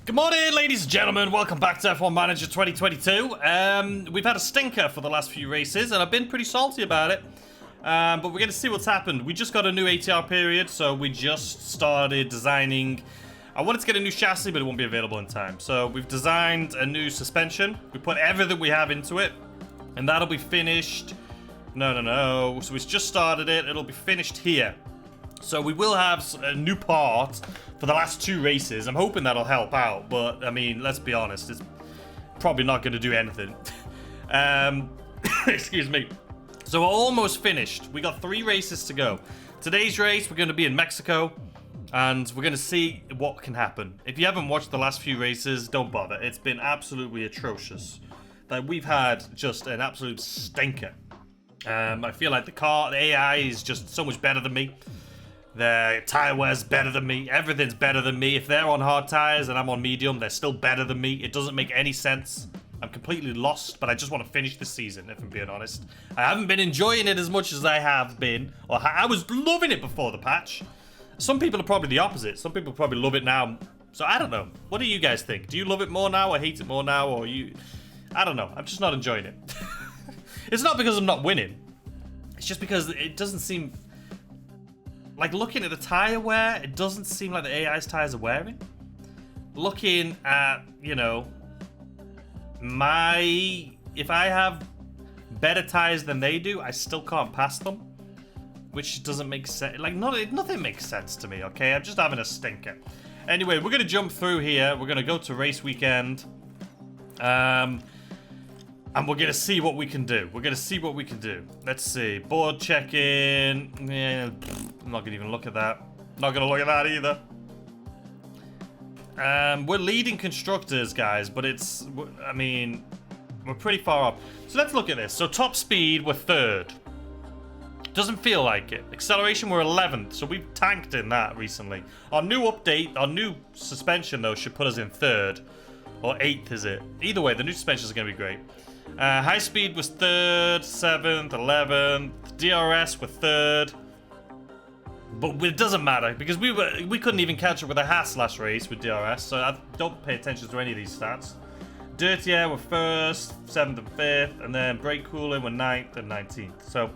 Good morning, ladies and gentlemen. Welcome back to F1 Manager 2022. We've had a stinker for the last few races, and I've been pretty salty about it. But we're going to see what's happened. We just got a new ATR period, so we just started designing. I wanted to get a new chassis, but it won't be available in time. So we've designed a new suspension. We put everything we have into it, and that'll be finished. No. So we've just started it. It'll be finished here. So we will have a new part for the last two races. I'm hoping that'll help out, but I mean, let's be honest, it's probably not going to do anything. Excuse me. So we're almost finished. We got 3 races to go. Today's race, we're going to be in Mexico, and we're going to see what can happen. If you haven't watched the last few races, don't bother. It's been absolutely atrocious. Like, we've had just an absolute stinker. I feel like the AI is just so much better than me. Their tire wear's better than me. Everything's better than me. If they're on hard tires and I'm on medium, they're still better than me. It doesn't make any sense. I'm completely lost, but I just want to finish this season, if I'm being honest. I haven't been enjoying it as much as I have been. Or I was loving it before the patch. Some people are probably the opposite. Some people probably love it now. So I don't know. What do you guys think? Do you love it more now or hate it more now? Or you... I don't know. I'm just not enjoying it. It's not because I'm not winning. It's just because it doesn't seem... Like, looking at the tire wear, it doesn't seem like the AI's tires are wearing. Looking at, you know, if I have better tires than they do, I still can't pass them. Which doesn't make sense. Like, nothing makes sense to me, okay? I'm just having a stinker. Anyway, we're going to jump through here. We're going to go to race weekend. And we're going to see what we can do. Let's see. Board check-in. Yeah, I'm not going to even look at that. Not going to look at that either. We're leading constructors, guys, but I mean, we're pretty far up. So let's look at this. So top speed, we're 3rd. Doesn't feel like it. Acceleration, we're 11th, so we've tanked in that recently. Our new update, our new suspension, though, should put us in 3rd. Or 8th, is it? Either way, the new suspension is going to be great. High speed was 3rd, 7th, 11th. DRS were 3rd. But it doesn't matter because we couldn't even catch up with a Haas last race with DRS, so I don't pay attention to any of these stats. Dirty air were 1st, 7th and 5th, and then brake cooling were 9th and 19th. So,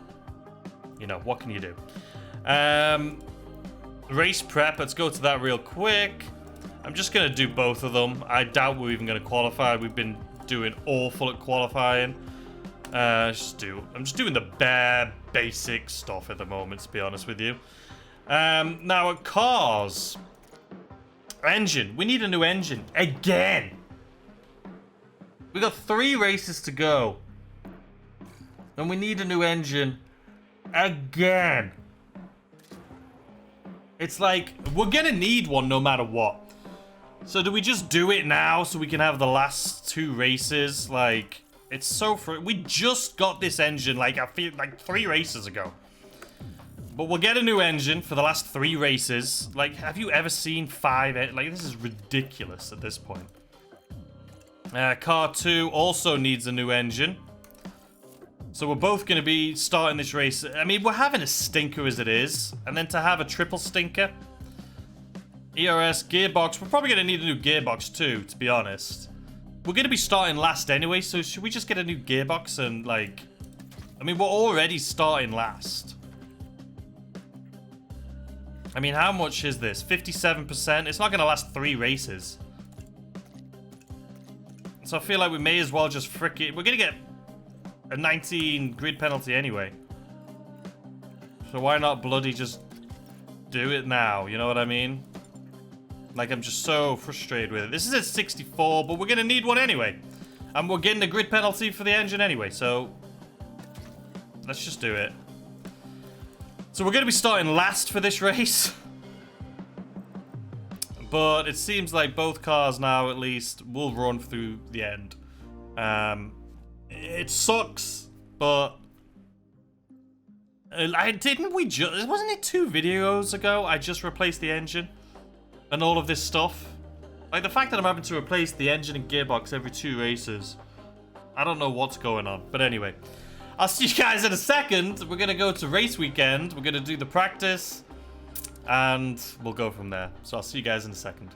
you know, what can you do? Race prep, let's go to that real quick. I'm just going to do both of them. I doubt we're even going to qualify. We've been doing awful at qualifying. I'm just doing the bare basic stuff at the moment, to be honest with you. Now at cars, engine. We need a new engine again. We got 3 races to go, and we need a new engine again. It's like we're gonna need one no matter what. So do we just do it now so we can have the last 2 races? Like, it's so we just got this engine like I feel like 3 races ago. But we'll get a new engine for the last 3 races. Like, have you ever seen 5? Like, this is ridiculous at this point. Car 2 also needs a new engine. So we're both going to be starting this race. I mean, we're having a stinker as it is. And then to have a triple stinker. ERS, gearbox. We're probably going to need a new gearbox too, to be honest. We're going to be starting last anyway, so should we just get a new gearbox and, like... I mean, we're already starting last. I mean, how much is this? 57%? It's not going to last 3 races. So I feel like we may as well just frick it. We're going to get a 19 grid penalty anyway. So why not bloody just do it now? You know what I mean? Like, I'm just so frustrated with it. This is at 64, but we're going to need one anyway. And we're getting a grid penalty for the engine anyway, so... let's just do it. So we're going to be starting last for this race. But it seems like both cars now, at least, will run through the end. It sucks, but... wasn't it 2 videos ago I just replaced the engine? And all of this stuff? Like, the fact that I'm having to replace the engine and gearbox every 2 races. I don't know what's going on. But anyway. I'll see you guys in a second. We're going to go to race weekend. We're going to do the practice. And we'll go from there. So I'll see you guys in a second.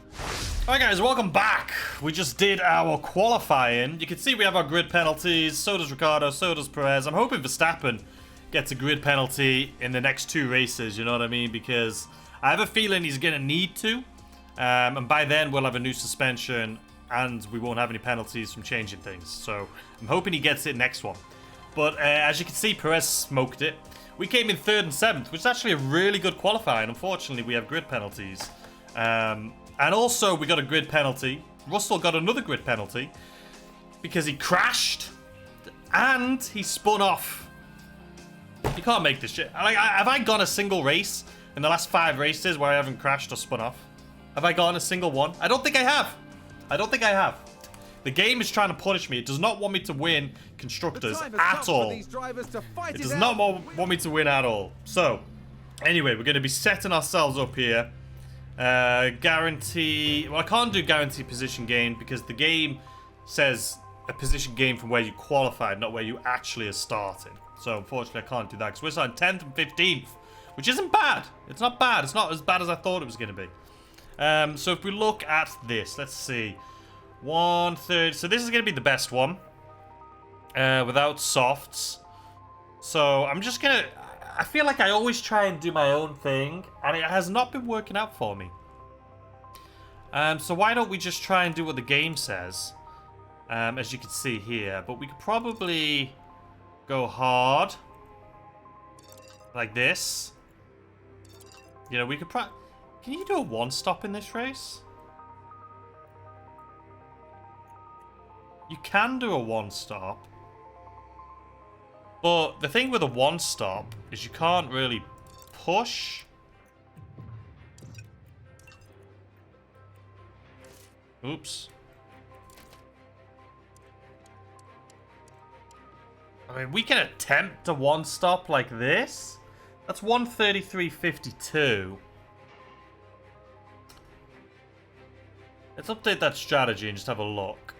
Alright guys, welcome back. We just did our qualifying. You can see we have our grid penalties. So does Ricciardo, so does Perez. I'm hoping Verstappen gets a grid penalty in the next 2 races, you know what I mean? Because I have a feeling he's going to need to. And by then we'll have a new suspension and we won't have any penalties from changing things. So I'm hoping he gets it next one. But as you can see, Perez smoked it. We came in 3rd and 7th, which is actually a really good qualifying. Unfortunately, we have grid penalties. And also, we got a grid penalty. Russell got another grid penalty because he crashed and he spun off. You can't make this shit. Like, have I gone a single race in the last 5 races where I haven't crashed or spun off? Have I gone a single one? I don't think I have. I don't think I have. The game is trying to punish me. It does not want me to win constructors at all. It does not want me to win at all. So, anyway, we're going to be setting ourselves up here. Guarantee... Well, I can't do guarantee position gain because the game says a position gain from where you qualified, not where you actually are starting. So, unfortunately, I can't do that because we're starting 10th and 15th, which isn't bad. It's not bad. It's not as bad as I thought it was going to be. So, if we look at this, let's see. 1/3. So, this is going to be the best one without softs. So, I'm just going to... I feel like I always try and do my own thing, and it has not been working out for me. So why don't we just try and do what the game says, as you can see here. But we could probably go hard, like this. You know, we could Can you do a 1-stop in this race? You can do a 1-stop. But the thing with a 1-stop is you can't really push. Oops. I mean, we can attempt a 1-stop like this. That's 1:33.52. Let's update that strategy and just have a look.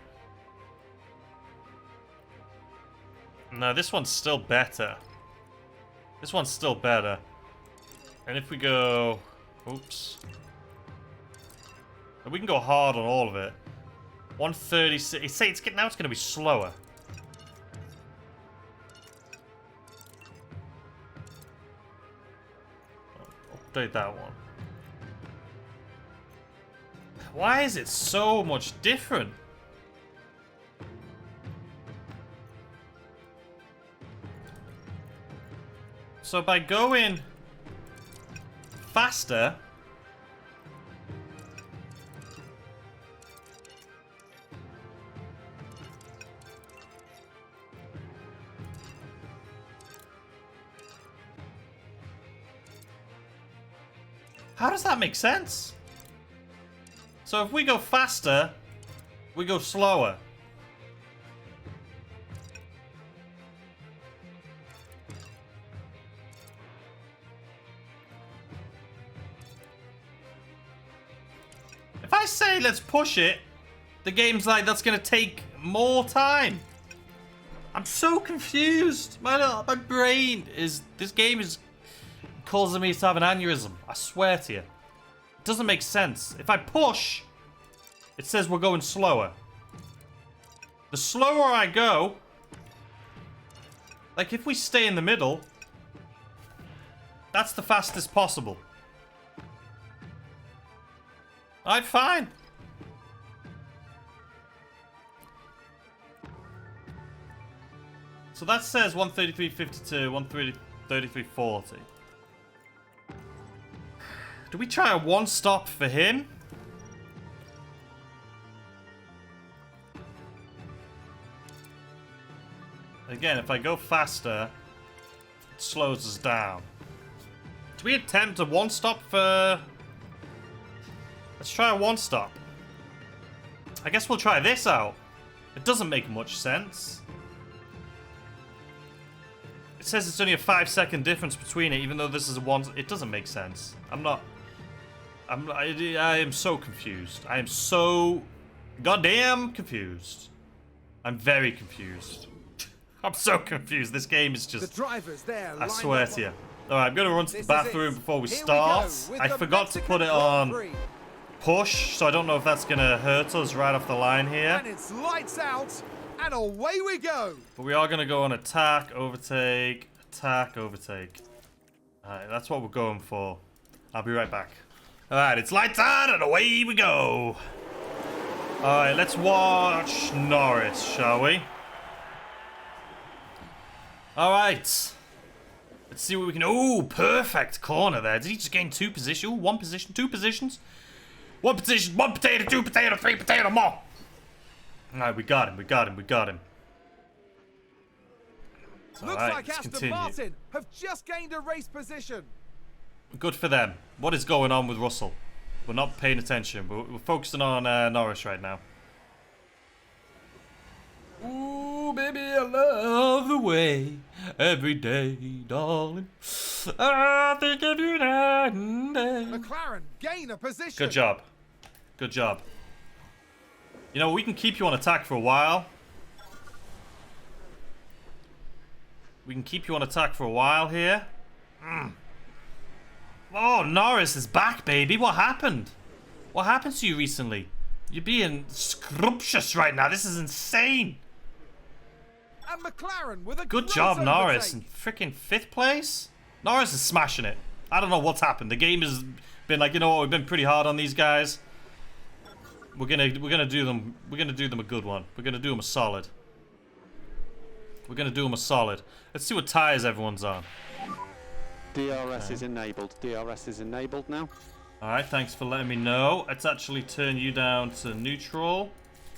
No, this one's still better. This one's still better. And if we go... Oops. We can go hard on all of it. 136. Now it's going to be slower. Update that one. Why is it so much different? So by going faster, how does that make sense? So if we go faster, we go slower. If I say let's push it, the game's like that's gonna take more time. I'm so confused. My brain is... This game is causing me to have an aneurysm. I swear to you. It doesn't make sense. If I push, it says we're going slower. The slower I go... Like if we stay in the middle, that's the fastest possible. Alright, fine. So that says 1:33.52, 1:33.40. Do we try a 1-stop for him? Again, if I go faster, it slows us down. Do we attempt a 1-stop for... Let's try a 1-stop. I guess we'll try this out. It doesn't make much sense. It says it's only a 5-second difference between it, even though this is a 1... It doesn't make sense. I am so confused. I am so goddamn confused. I'm very confused. I'm so confused. This game is just... The drivers there, I swear to you. Alright, I'm going to run to the bathroom before we start. I forgot to put it on push, so I don't know if that's going to hurt us right off the line here. And it's lights out, and away we go. But we are going to go on attack, overtake, attack, overtake. Alright, that's what we're going for. I'll be right back. Alright, it's lights on, and away we go. Alright, let's watch Norris, shall we? Alright. Let's see what we can... Oh, perfect corner there. Did he just gain 2 positions? Ooh, 1 position, 2 positions. 1 position, 1 potato, 2 potato, 3 potato, more. Alright, we got him, we got him, we got him. Looks like Aston Martin have just gained a race position. Good for them. What is going on with Russell? We're not paying attention. We're focusing on Norris right now. Ooh, baby, I love the way every day, darling. I think of you night and day. McLaren gain a position. Good job. Good job. You know, we can keep you on attack for a while. We can keep you on attack for a while here. Oh, Norris is back, baby. What happened? What happened to you recently? You're being scrumptious right now. This is insane. And McLaren with a good job, Norris. In freaking 5th place? Norris is smashing it. I don't know what's happened. The game has been like, you know what, we've been pretty hard on these guys. We're gonna do them a good one. We're gonna do them a solid. We're gonna do them a solid. Let's see what tires everyone's on. DRS is enabled. DRS is enabled now. Alright, thanks for letting me know. Let's actually turn you down to neutral.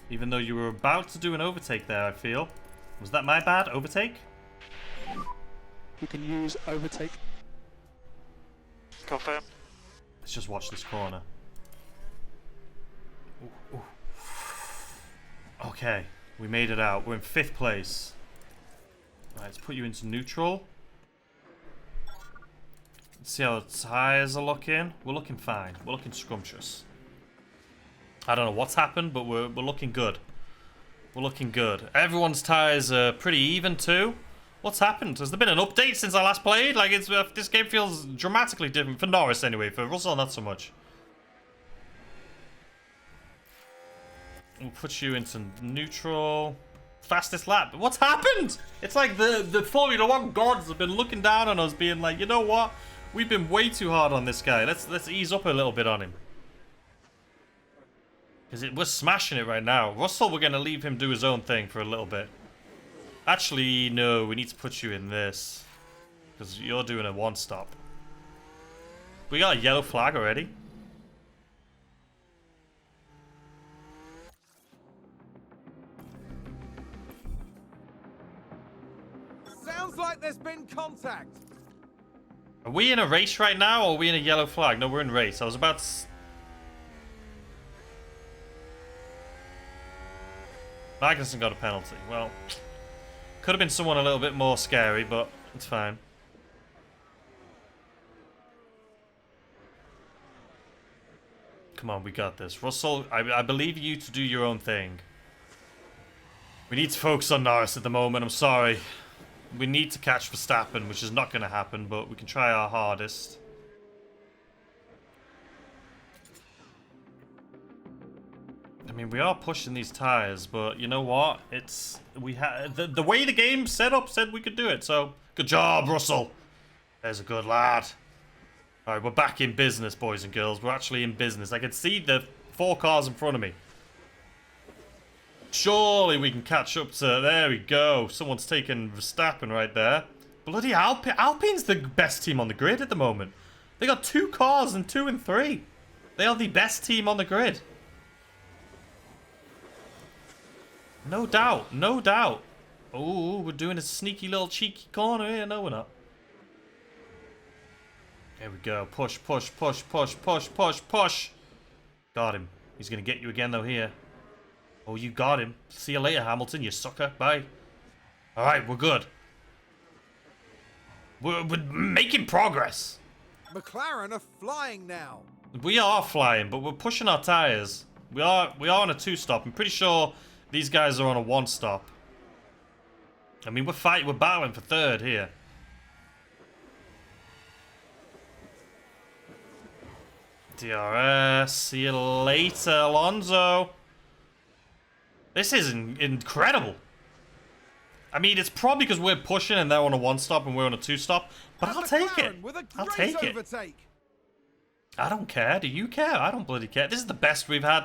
Even though you were about to do an overtake there, I feel. Was that my bad? Overtake? You can use overtake. Confirm. Let's just watch this corner. Ooh, ooh. Okay, we made it out. We're in 5th place. Alright, let's put you into neutral. Let's see how the tires are looking. We're looking fine. We're looking scrumptious. I don't know what's happened, but we're looking good. We're looking good. Everyone's tires are pretty even too. What's happened? Has there been an update since I last played? Like, it's this game feels dramatically different for Norris anyway. For Russell, not so much. We'll put you into neutral. Fastest lap. What's happened? It's like the Formula 1 gods have been looking down on us, being like, you know what? We've been way too hard on this guy. Let's ease up a little bit on him. Because we're smashing it right now. Russell, we're going to leave him do his own thing for a little bit. Actually, no. We need to put you in this. Because you're doing a one-stop. We got a yellow flag already. Sounds like there's been contact. Are we in a race right now, or are we in a yellow flag? No, we're in race. I was about to... Magnussen got a penalty. Well, could have been someone a little bit more scary, but it's fine. Come on, we got this. Russell, I believe you to do your own thing. We need to focus on Norris at the moment. I'm sorry. We need to catch Verstappen, which is not going to happen, but we can try our hardest. I mean, we are pushing these tires, but you know what? It's the way the game set up said we could do it. So good job, Russell. There's a good lad. All right, we're back in business, boys and girls. We're actually in business. I can see the 4 cars in front of me. Surely we can catch up to... There we go. Someone's taking Verstappen right there. Bloody Alpine. Alpine's the best team on the grid at the moment. They got 2 cars in 2 and 3. They are the best team on the grid. No doubt. No doubt. Oh, we're doing a sneaky little cheeky corner here. No, we're not. There we go. Push, push, push, push, push, push, push. Got him. He's going to get you again, though, here. Oh, you got him. See you later, Hamilton, you sucker. Bye. All right, we're good. We're making progress. McLaren are flying now. We are flying, but we're pushing our tires. We are on a 2-stop. I'm pretty sure these guys are on a 1-stop. I mean, we're battling for 3rd here. DRS. See you later, Alonso. This is incredible. I mean, it's probably because we're pushing and they're on a 1-stop and we're on a 2-stop, but I'll take it. I'll take it. I don't care. Do you care? I don't bloody care. This is the best we've had.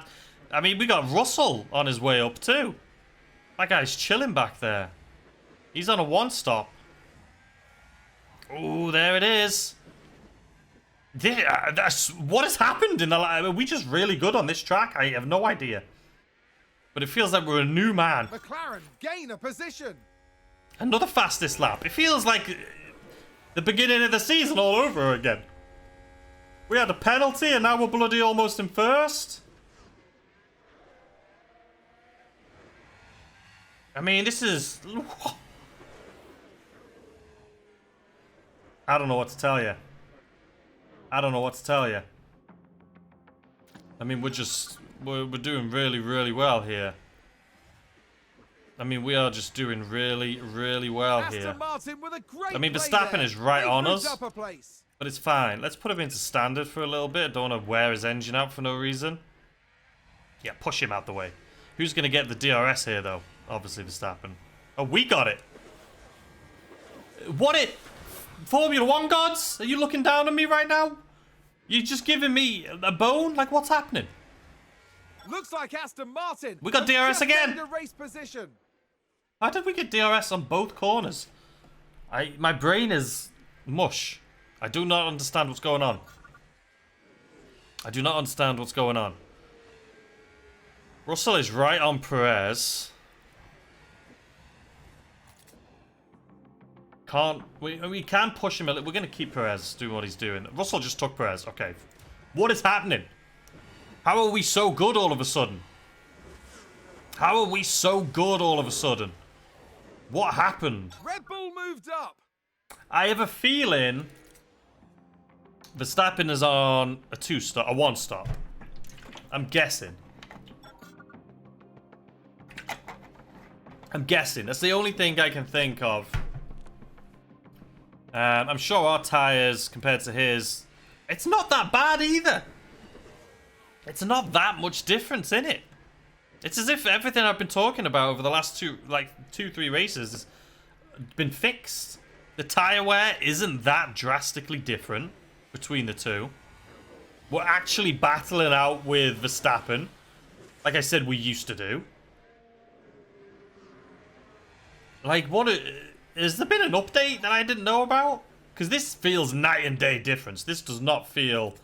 I mean, we got Russell on his way up too. That guy's chilling back there. He's on a 1-stop. Oh, there it is. What has happened in the... Are we just really good on this track? I have no idea. But it feels like we're a new man. McLaren gain a position. Another fastest lap. It feels like the beginning of the season all over again. We had a penalty and now we're bloody almost in first. I mean, this is... I don't know what to tell you. I don't know what to tell you. I mean, we're doing really, really well here. I mean, we are just doing really, really well here. I mean, Verstappen is right on us, but it's fine. Let's put him into standard for a little bit. Don't want to wear his engine out for no reason. Yeah, push him out the way. Who's going to get the DRS here, though? Obviously, Verstappen. Oh, we got it. What it? Formula 1 gods? Are you looking down on me right now? You just giving me a bone? Like, what's happening? Looks like Aston Martin. We got DRS again. Race position. How did we get DRS on both corners? My brain is mush. I do not understand what's going on. I do not understand what's going on. Russell is right on Perez. We can push him a little. We're going to keep Perez doing what he's doing. Russell just took Perez. Okay. What is happening? How are we so good all of a sudden? How are we so good all of a sudden? What happened? Red Bull moved up. I have a feeling Verstappen is on a 2-stop, a 1-stop. I'm guessing. That's the only thing I can think of. I'm sure our tyres, compared to his, it's not that bad either. It's not that much difference in it. It's as if everything I've been talking about over the last 2-3 races has been fixed. The tyre wear isn't that drastically different between the two. We're actually battling out with Verstappen, like I said we used to do. Like, has there been an update that I didn't know about? Because this feels night and day difference. This does not feel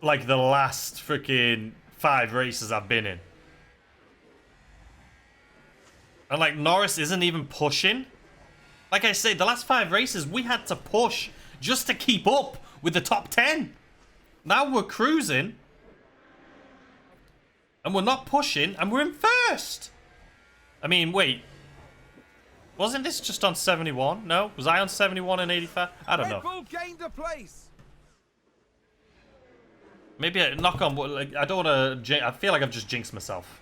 like the last freaking 5 races I've been in. And like, Norris isn't even pushing. Like I say, the last 5 races we had to push just to keep up with the top 10. Now we're cruising. And we're not pushing, and we're in first. I mean, wait. Wasn't this just on 71? No? Was I on 71 and 85? I don't know. Red Bull gained a place. Maybe I knock on wood. Like, I don't want to. I feel like I've just jinxed myself.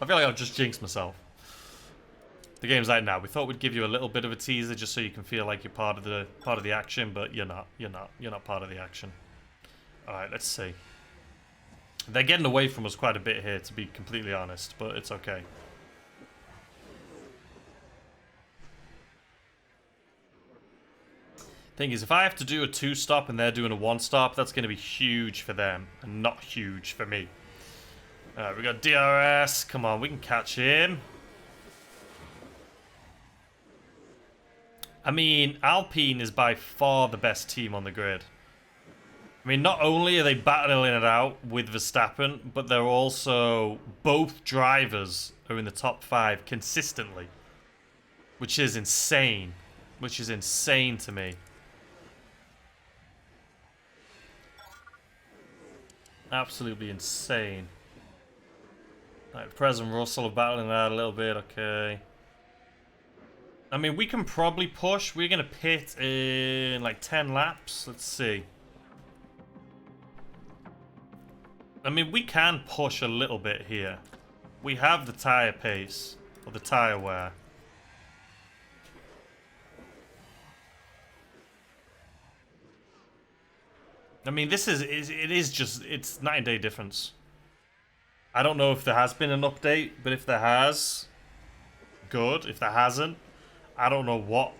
I feel like I've just jinxed myself. The game's out now. We thought we'd give you a little bit of a teaser just so you can feel like you're part of the action, but you're not. You're not part of the action. All right, let's see. They're getting away from us quite a bit here, to be completely honest, but it's okay. Thing is, if I have to do a 2-stop and they're doing a 1-stop, that's going to be huge for them and not huge for me. Alright, we got DRS. Come on, we can catch him. I mean, Alpine is by far the best team on the grid. I mean, not only are they battling it out with Verstappen, but they're also... both drivers are in the top 5 consistently. Which is insane. Which is insane to me. Absolutely insane. Right, Perez and Russell are battling that a little bit, okay. I mean, we can probably push. We're going to pit in like 10 laps. Let's see. I mean, we can push a little bit here. We have the tyre pace, or the tyre wear. I mean, it is just, it's night and day difference. I don't know if there has been an update, but if there has, good. If there hasn't, I don't know what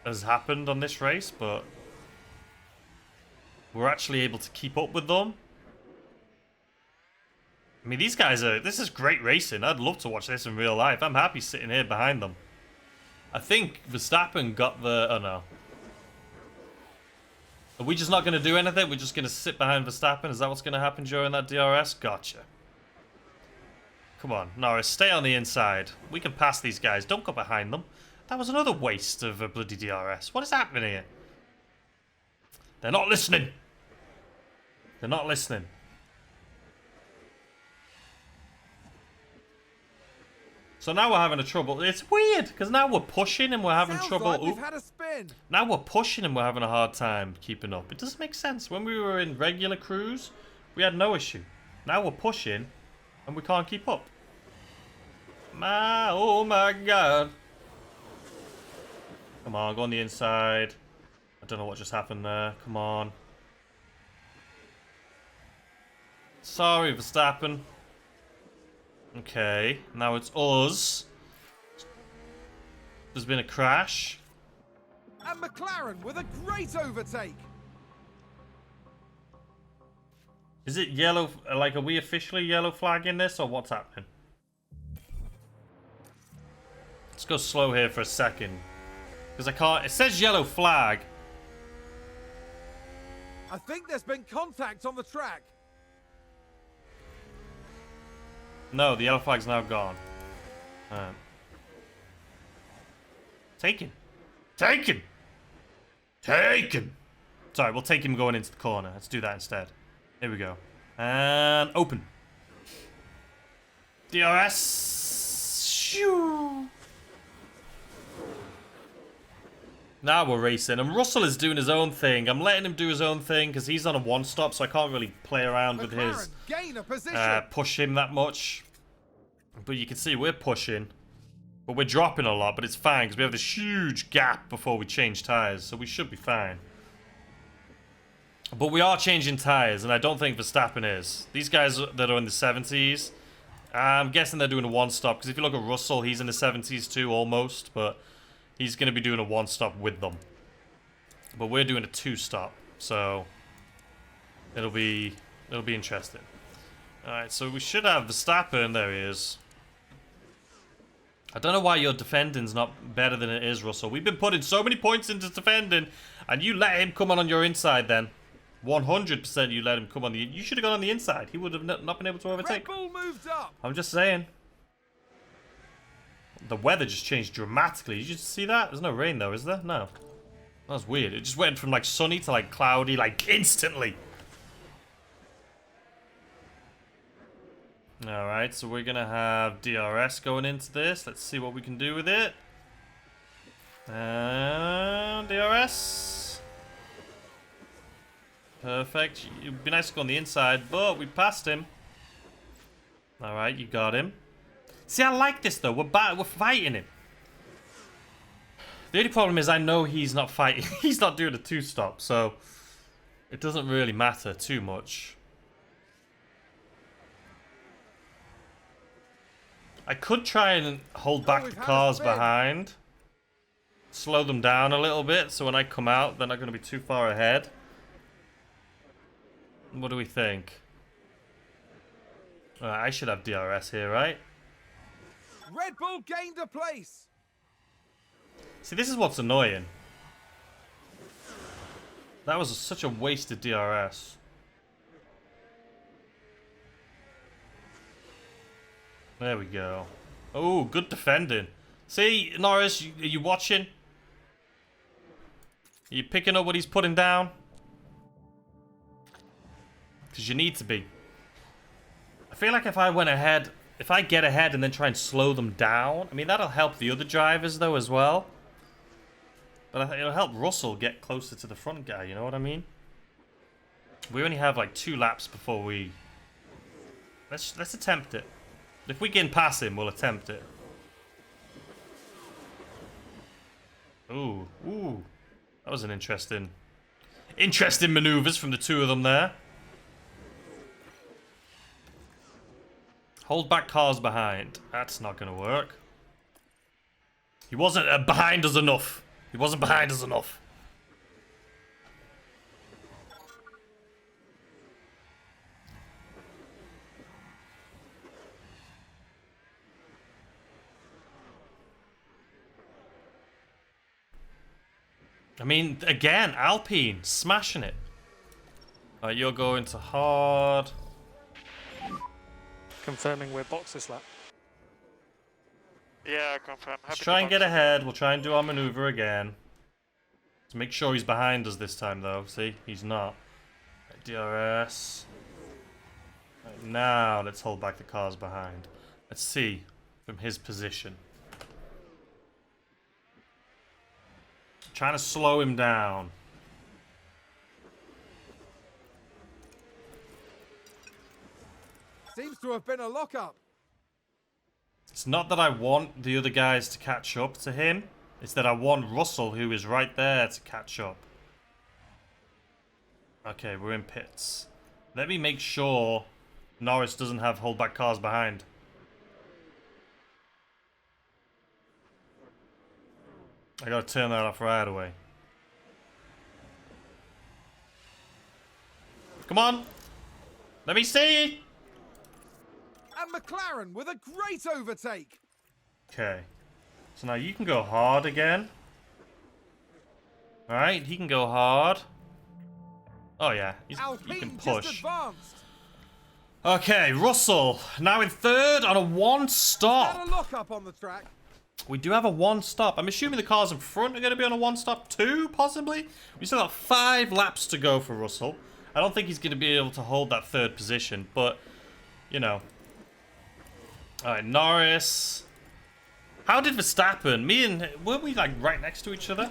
has happened on this race, but we're actually able to keep up with them. I mean, these guys this is great racing. I'd love to watch this in real life. I'm happy sitting here behind them. I think Verstappen got the, oh no. Are we just not going to do anything? We're just going to sit behind Verstappen? Is that what's going to happen during that DRS? Gotcha. Come on, Norris, stay on the inside. We can pass these guys. Don't go behind them. That was another waste of a bloody DRS. What is happening here? They're not listening. They're not listening. So now we're having a trouble. It's weird, because now we're pushing and we're having trouble. Like we've had a spin. Now we're pushing and we're having a hard time keeping up. It doesn't make sense. When we were in regular cruise, we had no issue. Now we're pushing and we can't keep up. Oh my god. Come on, go on the inside. I don't know what just happened there. Come on. Sorry, Verstappen. Okay, now it's us. There's been a crash. And McLaren with a great overtake. Is it yellow? Like, are we officially yellow flagging this, or what's happening? Let's go slow here for a second. Because I can't... It says yellow flag. I think there's been contact on the track. No, the yellow flag's now gone. Taken. Taken! Taken! Sorry, we'll take him going into the corner. Let's do that instead. Here we go. And open. DRS. Shoo. Now we're racing. And Russell is doing his own thing. I'm letting him do his own thing because he's on a one-stop, so I can't really play around with his... gain a position. Push him that much. But you can see we're pushing. But we're dropping a lot, but it's fine because we have this huge gap before we change tyres, so we should be fine. But we are changing tyres, and I don't think Verstappen is. These guys that are in the 70s, I'm guessing they're doing a one-stop, because if you look at Russell, he's in the 70s too, almost, but he's going to be doing a one-stop with them. But we're doing a two-stop, so it'll be interesting. Alright, so we should have Verstappen. There he is. I don't know why your defending's not better than it is, Russell. We've been putting so many points into defending, and you let him come on your inside then. 100% you let him come on the... You should have gone on the inside. He would have not been able to overtake. Red Bull moved up. I'm just saying. The weather just changed dramatically. Did you see that? There's no rain though, is there? No. That was weird. It just went from like sunny to like cloudy, like instantly. Alright, so we're gonna have DRS going into this. Let's see what we can do with it. DRS. Perfect. It'd be nice to go on the inside, but we passed him. Alright, you got him. See, I like this though. We're fighting him. The only problem is I know he's not fighting. He's not doing a two-stop, so it doesn't really matter too much. I could try and hold back the cars behind. Slow them down a little bit, so when I come out, they're not going to be too far ahead. What do we think? I should have DRS here, right? Red Bull gained a place. See, this is what's annoying. That was such a wasted DRS. There we go. Oh, good defending. See, Norris, are you watching? Are you picking up what he's putting down? Because you need to be. I feel like if I went ahead, if I get ahead and then try and slow them down, I mean, that'll help the other drivers though as well. But I think it'll help Russell get closer to the front guy, you know what I mean? We only have like 2 laps before we... Let's attempt it. If we can pass him, we'll attempt it. Ooh, ooh. That was an interesting... Interesting maneuvers from the two of them there. Hold back cars behind. That's not going to work. He wasn't behind us enough. He wasn't behind us enough. I mean, again, Alpine, smashing it. Alright, you're going to hard. Confirming we're boxes lap. Yeah, confirm. Let's try and get ahead. We'll try and do our maneuver again. Let's make sure he's behind us this time, though. See? He's not. Right, DRS. Right, now, let's hold back the cars behind. Let's see from his position. Trying to slow him down. Seems to have been a lockup. It's not that I want the other guys to catch up to him. It's that I want Russell, who is right there, to catch up. Okay, we're in pits. Let me make sure Norris doesn't have holdback cars behind. I gotta turn that off right away. Come on! Let me see! And McLaren with a great overtake. Okay. So now you can go hard again. Alright, he can go hard. Oh yeah, he can push. Just advanced. Okay, Russell. Now in third on a one stop. Got a lockup on the track. We do have a one stop. I'm assuming the cars in front are going to be on a one stop too, possibly. We still got 5 laps to go for Russell. I don't think he's going to be able to hold that third position, but, you know. Alright, Norris. How did Verstappen? Me and... Weren't we, like, right next to each other?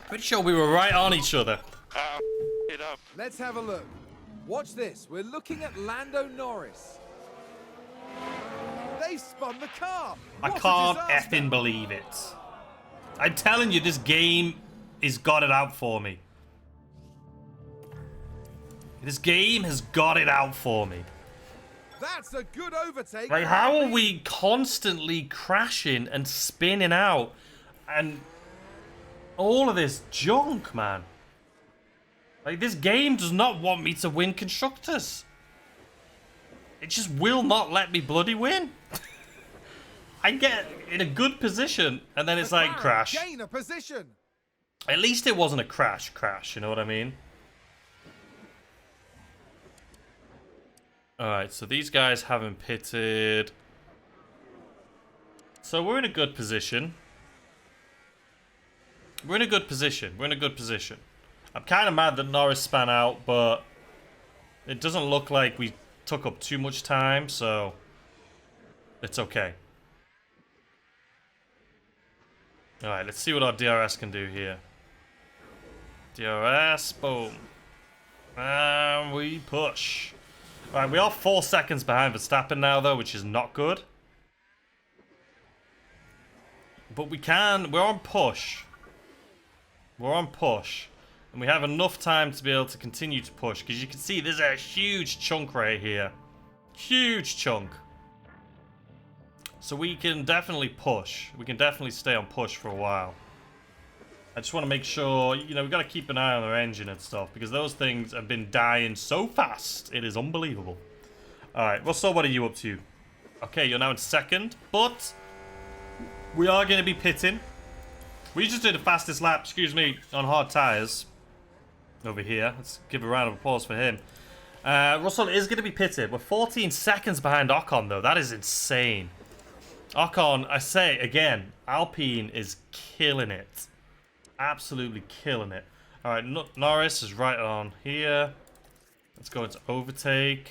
Pretty sure we were right on each other. It up. Let's have a look. Watch this. We're looking at Lando Norris. They spun the car. I What a can't disaster. effing believe it. I'm telling you, this game has got it out for me. This game has got it out for me. That's a good overtake. Like, how are we constantly crashing and spinning out? And all of this junk, man. Like, this game does not want me to win Constructors. It just will not let me bloody win. I get in a good position, and then it's like, McLaren crash. Gain a position. At least it wasn't a crash, you know what I mean? Alright, so these guys haven't pitted. So we're in a good position. We're in a good position. I'm kind of mad that Norris span out, but it doesn't look like we took up too much time, so it's okay. Alright, let's see what our DRS can do here. DRS, boom. And we push. Alright, we are 4 seconds behind Verstappen now, though, which is not good. But we're on push. We're on push. And we have enough time to be able to continue to push. Because you can see there's a huge chunk right here. Huge chunk. So we can definitely push. We can definitely stay on push for a while. I just want to make sure, you know, we've got to keep an eye on our engine and stuff. Because those things have been dying so fast. It is unbelievable. Alright, Russell, what are you up to? Okay, you're now in second. But we are going to be pitting. We just did the fastest lap, excuse me, on hard tyres. Over here. Let's give a round of applause for him. Russell is going to be pitted. We're 14 seconds behind Ocon, though. That is insane. Ocon, I say again, Alpine is killing it. Absolutely killing it. Alright, Norris is right on here. Let's go into overtake.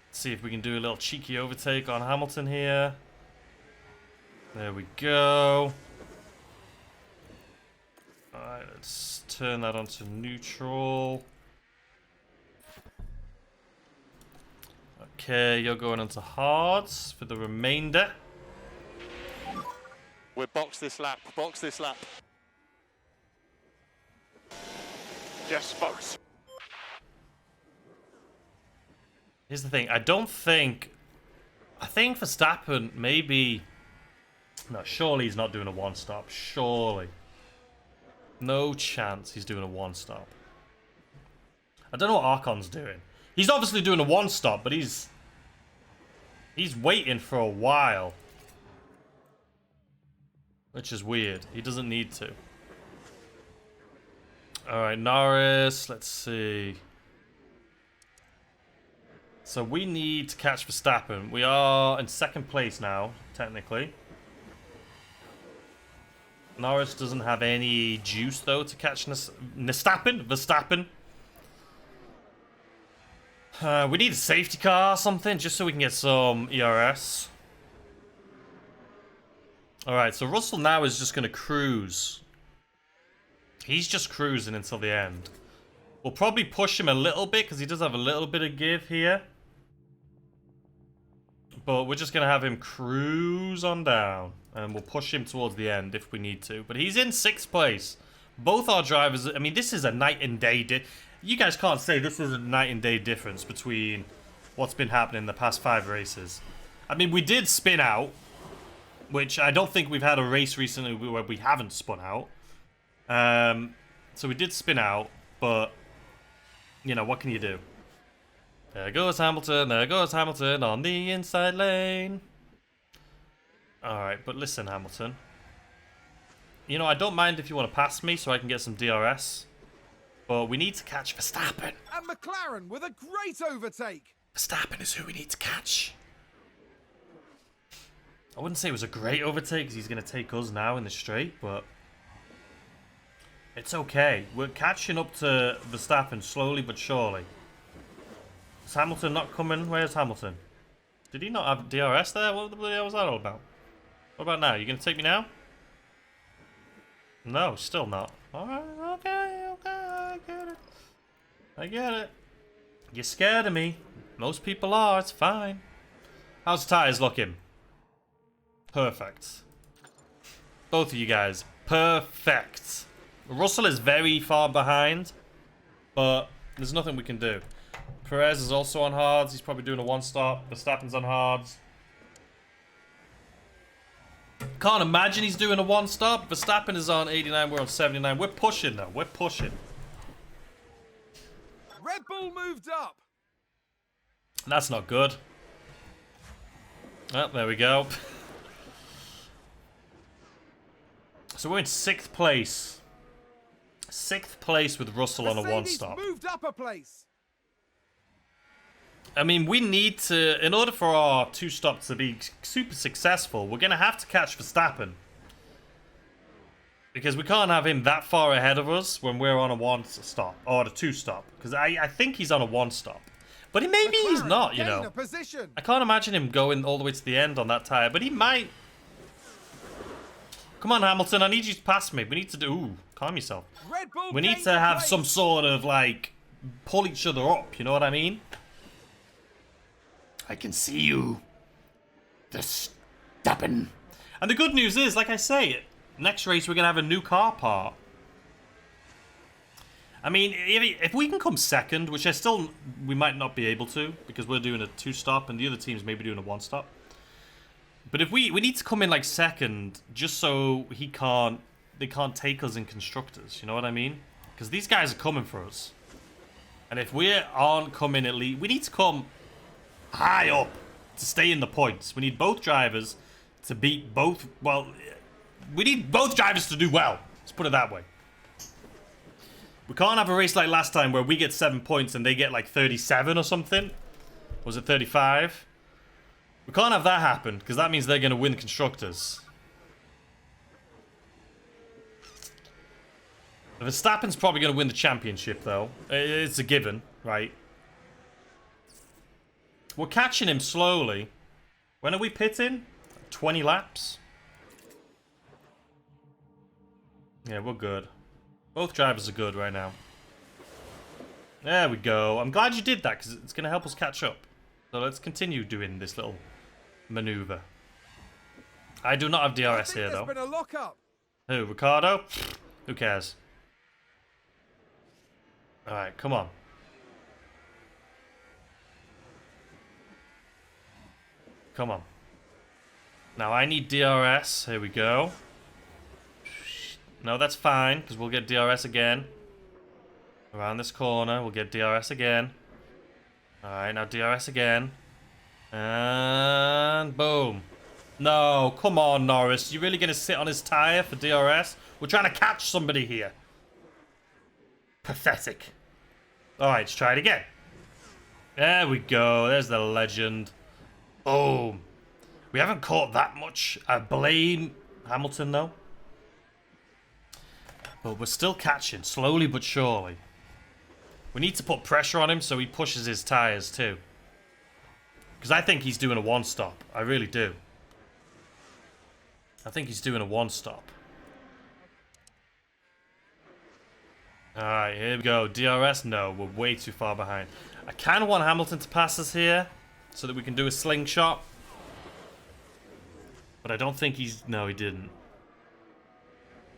Let's see if we can do a little cheeky overtake on Hamilton here. There we go. Alright, let's turn that onto neutral. Okay, you're going onto hards for the remainder. We'll box this lap. Box this lap. Yes, box. Here's the thing. I think Verstappen maybe... No, surely he's not doing a one-stop. Surely. No chance he's doing a one-stop. I don't know what Archon's doing. He's obviously doing a one-stop, but he's waiting for a while. Which is weird. He doesn't need to. Alright, Norris. Let's see. So we need to catch Verstappen. We are in second place now, technically. Norris doesn't have any juice, though, to catch Verstappen. We need a safety car or something, just so we can get some ERS. Alright, so Russell now is just going to cruise. He's just cruising until the end. We'll probably push him a little bit, because he does have a little bit of give here. But we're just going to have him cruise on down. And we'll push him towards the end if we need to. But he's in 6th place. Both our drivers... I mean, this is a night and day... You guys can't say this is a night and day difference between what's been happening in the past 5 races. I mean, we did spin out. Which I don't think we've had a race recently where we haven't spun out. So we did spin out. But, you know, what can you do? There goes Hamilton. There goes Hamilton on the inside lane. Alright, but listen, Hamilton. You know, I don't mind if you want to pass me so I can get some DRS. But we need to catch Verstappen. And McLaren with a great overtake. Verstappen is who we need to catch. I wouldn't say it was a great overtake because he's going to take us now in the straight, but... It's okay. We're catching up to Verstappen slowly but surely. Is Hamilton not coming? Where's Hamilton? Did he not have DRS there? What the bloody hell was that all about? What about now? You going to take me now? No, still not. Alright, okay, I get it. I get it. You're scared of me. Most people are, it's fine. How's tires looking? Perfect. Both of you guys, perfect. Russell is very far behind, but there's nothing we can do. Perez is also on hards. He's probably doing a one-stop. Verstappen's on hards. Can't imagine he's doing a one-stop. Verstappen is on 89. We're on 79. We're pushing, though. We're pushing. Red Bull moved up. That's not good. Oh, there we go. So we're in 6th place. 6th place with Russell on a one-stop. Moved up a place. I mean, we need to, in order for our 2-stop to be super successful, we're going to have to catch Verstappen. Because we can't have him that far ahead of us when we're on a 1-stop, or a 2-stop. Because I think he's on a 1-stop. But maybe he's not, you know. I can't imagine him going all the way to the end on that tire, but he might. Come on, Hamilton, I need you to pass me. We need to do, ooh, calm yourself. We need to have some sort of, like, pull each other up, you know what I mean? I can see you. Verstappen. And the good news is, like I say, next race we're going to have a new car part. I mean, if we can come second, which we might not be able to, because we're doing a 2-stop and the other team's maybe doing a 1-stop. But if we need to come in like second, just so they can't take us in constructors, you know what I mean? Because these guys are coming for us. And if we aren't coming at least, we need to come high up to stay in the points. We need both drivers to beat both, well, we need both drivers to do well. Let's put it that way. We can't have a race like last time where we get 7 points and they get like 37 or something. Was it 35? We can't have that happen because that means they're going to win constructors. Verstappen's probably going to win the championship though. It's a given, right? We're catching him slowly. When are we pitting? 20 laps? Yeah, we're good. Both drivers are good right now. There we go. I'm glad you did that because it's going to help us catch up. So let's continue doing this little maneuver. I do not have I DRS think here, there's though. been a lock-up. Who, Ricardo? Who cares? Alright, come on. Come on. Now I need DRS. Here we go. No, that's fine, because we'll get DRS again. Around this corner, we'll get DRS again. Alright, now DRS again. And boom. No, come on, Norris. You really going to sit on his tyre for DRS? We're trying to catch somebody here. Pathetic. Alright, let's try it again. There we go. There's the legend. Boom. We haven't caught that much. I blame Hamilton, though. But we're still catching, slowly but surely. We need to put pressure on him so he pushes his tyres, too. Because I think he's doing a one-stop. I really do. I think he's doing a one-stop. Alright, here we go. DRS? No, we're way too far behind. I kind of want Hamilton to pass us here so that we can do a slingshot. But I don't think he's... No, he didn't.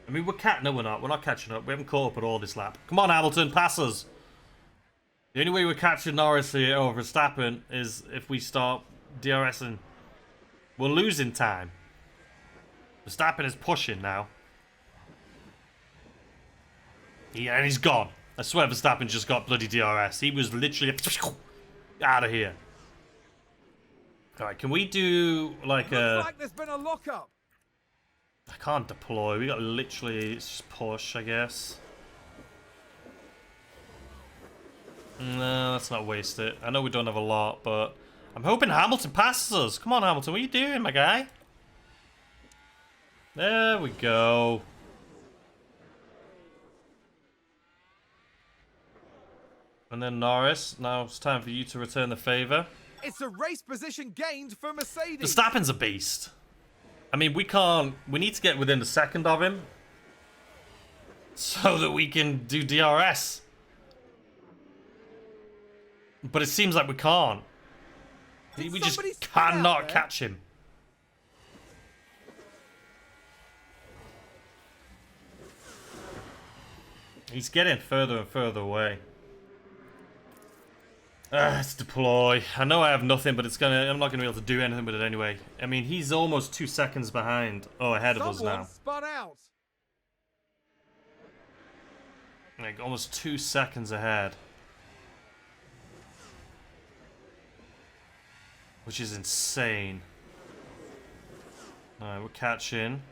I mean, No, we're not. We're not catching up. We haven't caught up at all this lap. Come on, Hamilton, pass us. The only way we're catching Norris here over Verstappen is if we start DRSing. We're losing time. Verstappen is pushing now. Yeah, and he's gone. I swear Verstappen just got bloody DRS. He was literally out of here. Alright, can we do like Looks like there's been a lockup. I can't deploy. We got literally just push, I guess. No, let's not waste it. I know we don't have a lot, but I'm hoping Hamilton passes us. Come on, Hamilton. What are you doing, my guy? There we go. And then Norris. Now it's time for you to return the favor. It's a race position gained for Mercedes. Verstappen's a beast. I mean, we can't... We need to get within a second of him so that we can do DRS. But it seems like we can't. We just cannot catch him. He's getting further and further away. Let's deploy. I know I have nothing, but I'm not gonna be able to do anything with it anyway. I mean, he's almost 2 seconds behind. Oh, ahead of us now. Spun out. Like almost 2 seconds ahead. Which is insane. Alright, we're catching.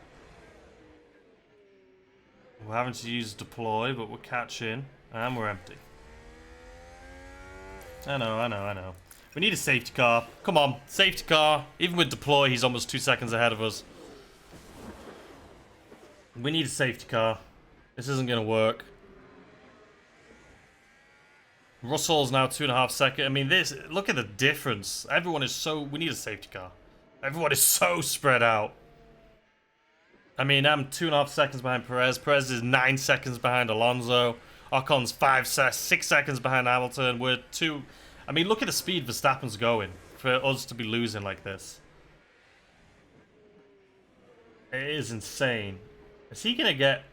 We're having to use deploy, but we're catching. And we're empty. I know. We need a safety car. Come on, safety car. Even with deploy, he's almost 2 seconds ahead of us. We need a safety car. This isn't going to work. Russell's now 2.5 seconds. I mean, look at the difference. Everyone is so... We need a safety car. Everyone is so spread out. I mean, I'm 2.5 seconds behind Perez. Perez is 9 seconds behind Alonso. Ocon's 6 seconds behind Hamilton. We're 2... I mean, look at the speed Verstappen's going for us to be losing like this. It is insane. Is he going to get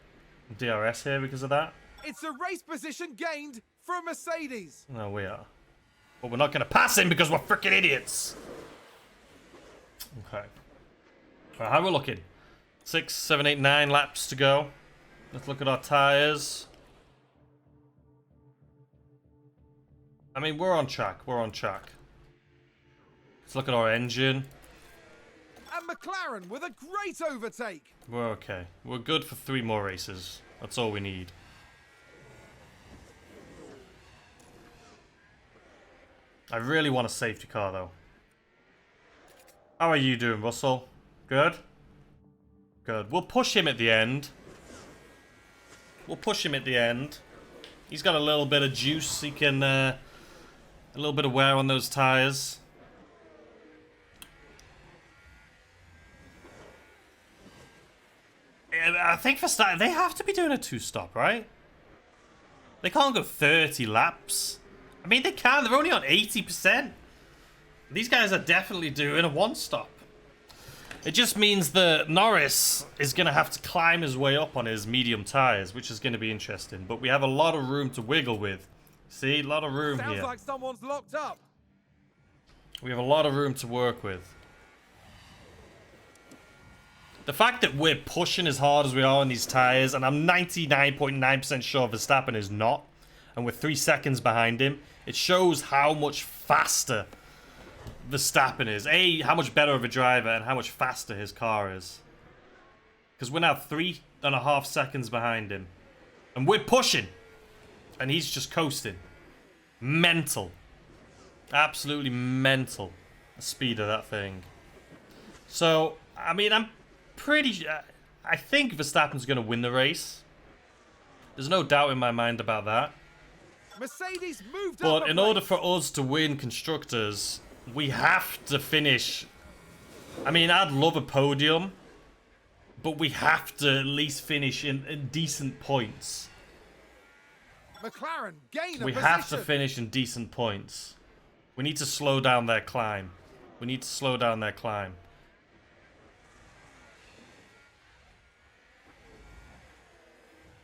DRS here because of that? It's a race position gained for Mercedes. No, we are. But we're not going to pass him because we're freaking idiots. Okay. Right, how are we looking? 6, 7, 8, 9 laps to go. Let's look at our tyres. I mean, we're on track. We're on track. Let's look at our engine. And McLaren with a great overtake. We're okay. We're good for 3 more races. That's all we need. I really want a safety car, though. How are you doing, Russell? Good? Good. We'll push him at the end. We'll push him at the end. He's got a little bit of juice. He can... a little bit of wear on those tyres. I think for start, they have to be doing a 2-stop, right? They can't go 30 laps. I mean, they can. They're only on 80%. These guys are definitely doing a 1-stop. It just means that Norris is going to have to climb his way up on his medium tires, which is going to be interesting. But we have a lot of room to wiggle with. See, a lot of room here. Sounds like someone's locked up. We have a lot of room to work with. The fact that we're pushing as hard as we are on these tires, and I'm 99.9% sure Verstappen is not, and we're 3 seconds behind him, it shows how much faster Verstappen is. How much better of a driver and how much faster his car is. Because we're now 3.5 seconds behind him. And we're pushing. And he's just coasting. Mental. Absolutely mental. The speed of that thing. So, I mean, I'm pretty... I think Verstappen's going to win the race. There's no doubt in my mind about that. Mercedes moved but up in order for us to win Constructors, we have to finish... I mean, I'd love a podium, but we have to at least finish in decent points. McLaren gain a We position. have to finish in decent points. We need to slow down their climb. We need to slow down their climb.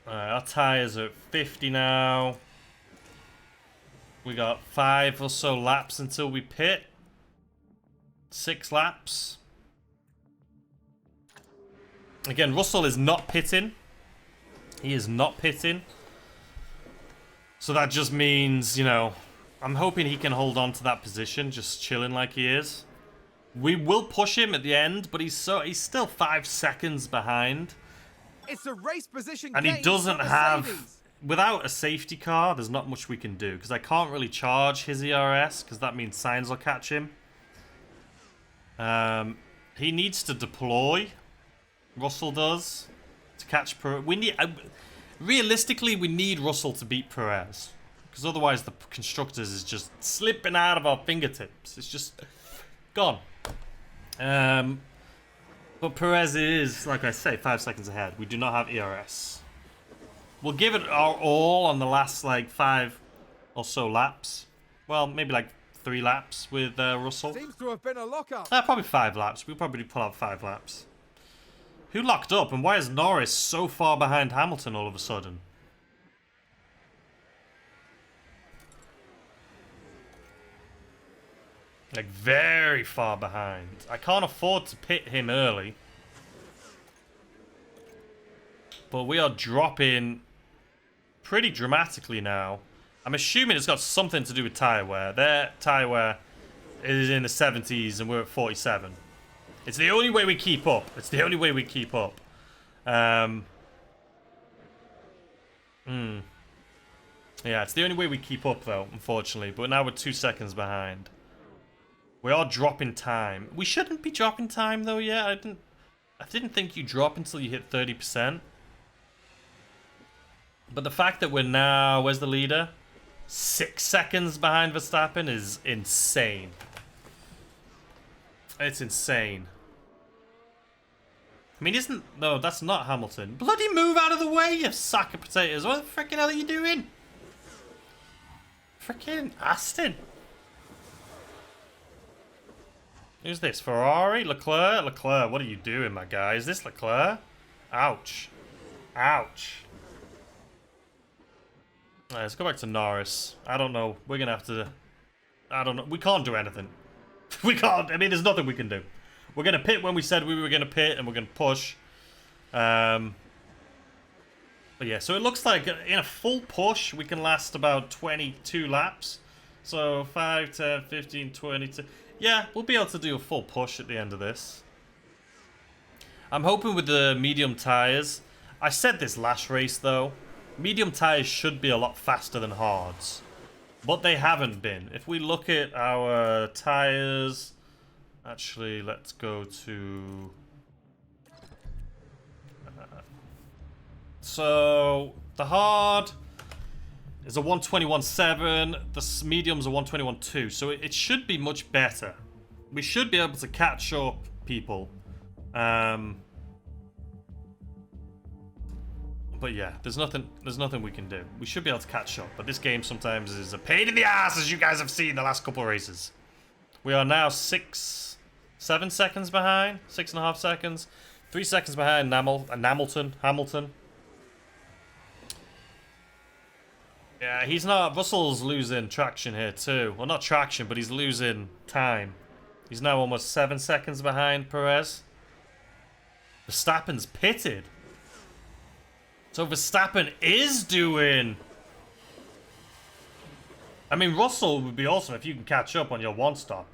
Alright, our tyres are at 50 now. We got 5 or so laps until we pit. 6 laps. Again, Russell is not pitting. He is not pitting. So that just means, you know, I'm hoping he can hold on to that position, just chilling like he is. We will push him at the end, but he's still 5 seconds behind. It's a race position And he gain doesn't for have... Mercedes. Without a safety car, there's not much we can do. Because I can't really charge his ERS, because that means Sainz will catch him. He needs to deploy. Russell does. To catch Perez. We need... realistically, we need Russell to beat Perez. Because otherwise the Constructors is just slipping out of our fingertips. It's just gone. But Perez is, like I say, 5 seconds ahead. We do not have ERS. We'll give it our all on the last, like, 5 or so laps. Well, maybe, like, 3 laps with Russell. Seems to have been a lockup. Probably 5 laps. We'll probably pull out 5 laps. Who locked up? And why is Norris so far behind Hamilton all of a sudden? Like, very far behind. I can't afford to pit him early. But we are dropping pretty dramatically now. I'm assuming it's got something to do with tyre wear. Their tyre wear is in the 70s and we're at 47. It's the only way we keep up. It's the only way we keep up. Yeah, it's the only way we keep up, though, unfortunately. But now we're 2 seconds behind. We are dropping time. We shouldn't be dropping time, though, yet. I didn't think you drop until you hit 30%. But the fact that we're now... Where's the leader? 6 seconds behind Verstappen is insane. It's insane. I mean, isn't... No, that's not Hamilton. Bloody move out of the way, you sack of potatoes. What the frickin' hell are you doing? Frickin' Aston. Who's this? Ferrari? Leclerc? Leclerc, what are you doing, my guy? Is this Leclerc? Ouch. Ouch. Alright, let's go back to Norris. I don't know. We're going to have to... I don't know. We can't do anything. We can't. I mean, there's nothing we can do. We're going to pit when we said we were going to pit, and we're going to push. But yeah, so it looks like in a full push, we can last about 22 laps. So 5, 10, 15, 20... Yeah, we'll be able to do a full push at the end of this. I'm hoping with the medium tyres. I said this last race, though. Medium tyres should be a lot faster than hards. But they haven't been. If we look at our tyres... Actually, let's go to... So, the hard is a 121.7. The medium's a 121.2. So it should be much better. We should be able to catch up people. But yeah, there's nothing we can do. We should be able to catch up, but this game sometimes is a pain in the ass, as you guys have seen the last couple of races. We are now 6 7 seconds behind. 6.5 seconds. 3 seconds behind Hamilton. Yeah, he's not... Russell's losing traction here too. Well, not traction, but he's losing time. He's now almost 7 seconds behind Perez. Verstappen's pitted. So Verstappen is doing... I mean, Russell would be awesome if you can catch up on your one stop.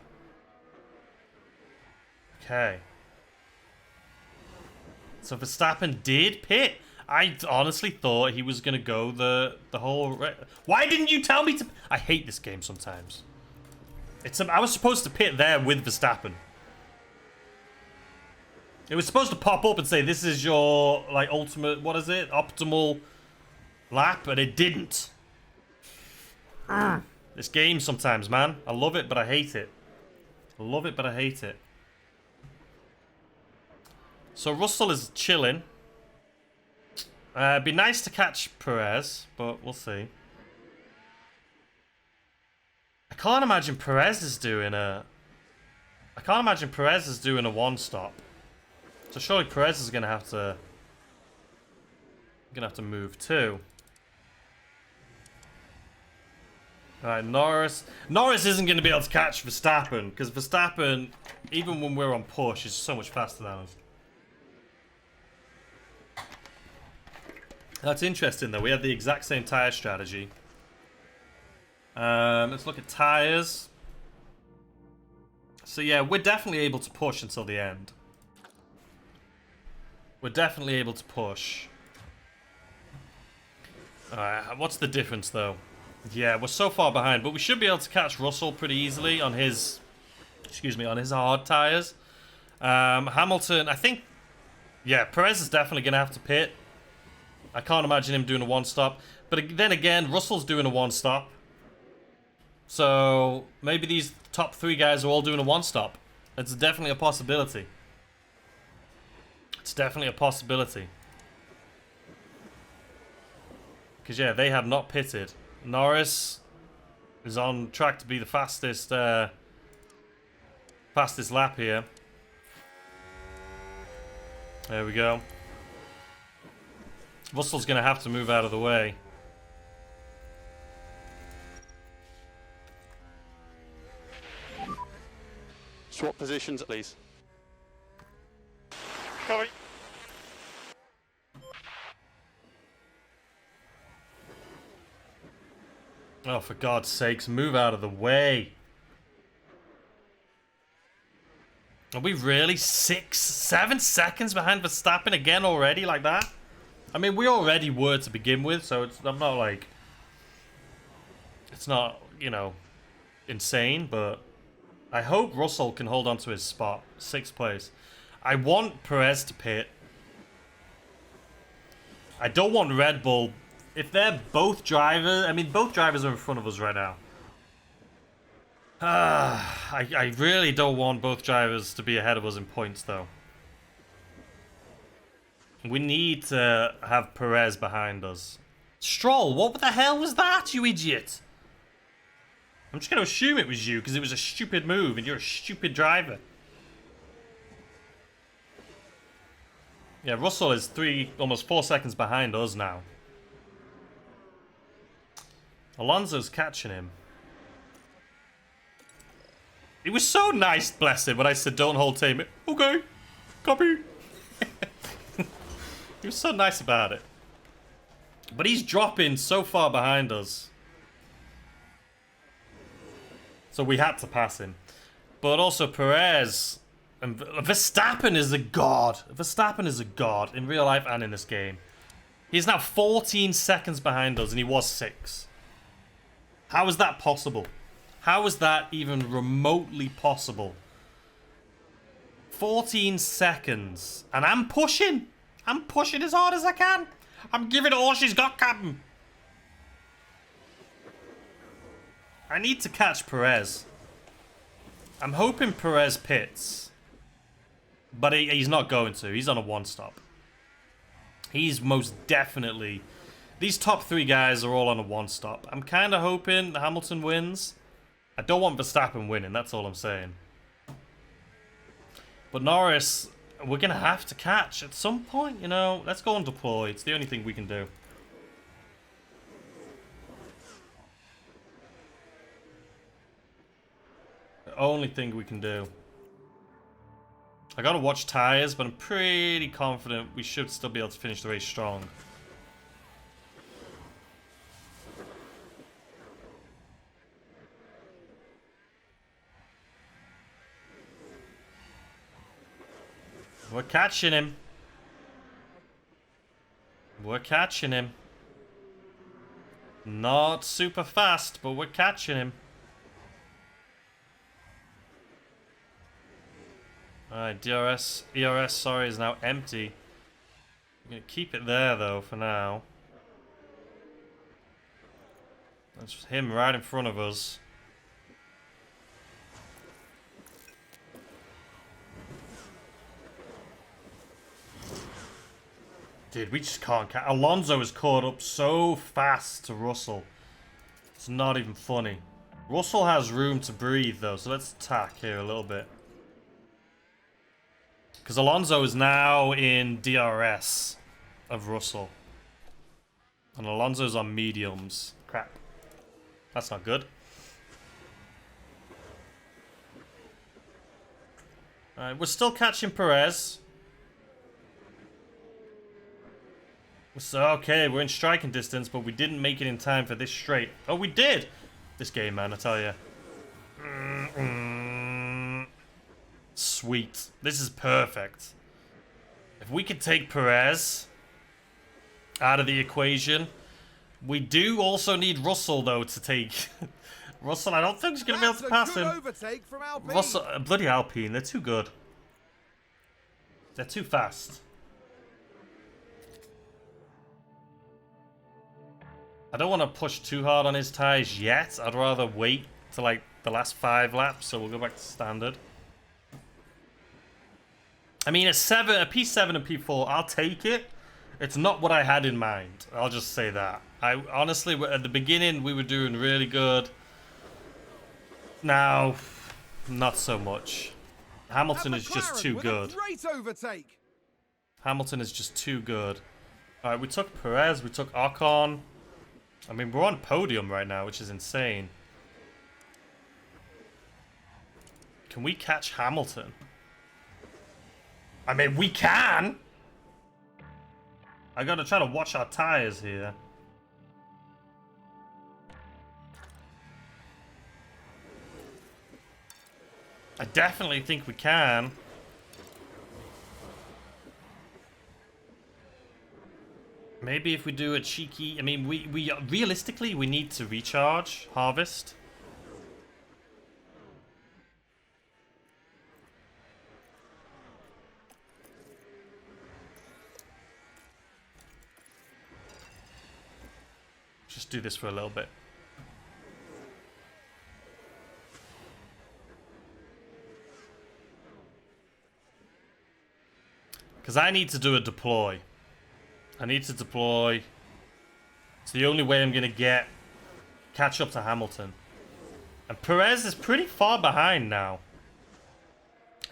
Okay. So Verstappen did pit. I honestly thought he was going to go the whole... Why didn't you tell me to... I hate this game sometimes. I was supposed to pit there with Verstappen. It was supposed to pop up and say, this is your, like, ultimate... What is it? Optimal lap, and it didn't. This game sometimes, man. I love it, but I hate it. I love it, but I hate it. So Russell is chilling. It'd be nice to catch Perez, but we'll see. I can't imagine Perez is doing a one stop. So surely Perez is gonna have to move too. Alright, Norris isn't going to be able to catch Verstappen, because Verstappen, even when we're on push, is so much faster than us. That's interesting, though. We have the exact same tyre strategy. Let's look at tyres. So, yeah, we're definitely able to push until the end. We're definitely able to push. Alright, what's the difference, though? Yeah, we're so far behind, but we should be able to catch Russell pretty easily on his... on his hard tyres. Hamilton, I think... Yeah, Perez is definitely going to have to pit. I can't imagine him doing a one-stop. But then again, Russell's doing a one-stop. So, maybe these top three guys are all doing a one-stop. It's definitely a possibility. It's definitely a possibility. Because, yeah, they have not pitted. Norris is on track to be the fastest fastest lap here. There we go. Russell's going to have to move out of the way. Swap positions, please. Copy. Oh, for God's sakes, move out of the way. Are we really 7 seconds behind Verstappen again already like that? I mean, we already were to begin with, so I'm not like... It's not, you know, insane, but... I hope Russell can hold on to his spot. 6th place. I want Perez to pit. I don't want Red Bull... If they're both drivers... I mean, both drivers are in front of us right now. I really don't want both drivers to be ahead of us in points, though. We need to have Perez behind us. Stroll, what the hell was that, you idiot? I'm just going to assume it was you, because it was a stupid move, and you're a stupid driver. Yeah, Russell is almost 4 seconds behind us now. Alonso's catching him. It was so nice, bless him, when I said don't hold team. Okay, copy. He was so nice about it. But he's dropping so far behind us. So we had to pass him. But also Perez and Verstappen is a god. Verstappen is a god in real life and in this game. He's now 14 seconds behind us and he was 6. How is that possible? How is that even remotely possible? 14 seconds. And I'm pushing. I'm pushing as hard as I can. I'm giving it all she's got, Captain. I need to catch Perez. I'm hoping Perez pits. But he's not going to. He's on a one-stop. He's most definitely... These top 3 guys are all on a one-stop. I'm kind of hoping Hamilton wins. I don't want Verstappen winning. That's all I'm saying. But Norris, we're going to have to catch at some point, you know. Let's go and deploy. It's the only thing we can do. The only thing we can do. I gotta watch tires, but I'm pretty confident we should still be able to finish the race strong. We're catching him. We're catching him. Not super fast, but we're catching him. Alright, ERS, sorry, is now empty. I'm gonna keep it there though for now. That's him right in front of us. Dude, we just can't catch. Alonso is caught up so fast to Russell. It's not even funny. Russell has room to breathe though, so let's attack here a little bit. Because Alonso is now in DRS of Russell. And Alonso's on mediums. Crap. That's not good. Alright, we're still catching Perez. So, okay, we're in striking distance, but we didn't make it in time for this straight. Oh, we did! This game, man, I tell you. Sweet. This is perfect. If we could take Perez out of the equation. We do also need Russell, though, to take... Russell, I don't think he's going to be able to pass him. Overtake from Alpine. Russell, bloody Alpine, they're too good. They're too fast. I don't want to push too hard on his tyres yet. I'd rather wait to like the last 5 laps, so we'll go back to standard. I mean, a P7 and P4, I'll take it. It's not what I had in mind. I'll just say that. I honestly, at the beginning, we were doing really good. Now, not so much. Hamilton is just too good. Great overtake. Hamilton is just too good. All right, we took Perez, we took Ocon. I mean, we're on podium right now, which is insane. Can we catch Hamilton? I mean, we can! I gotta try to watch our tires here. I definitely think we can. Maybe if we do a cheeky... I mean, we realistically, we need to recharge, harvest. Just do this for a little bit. Because I need to do a deploy. I need to deploy. It's the only way I'm going to catch up to Hamilton. And Perez is pretty far behind now.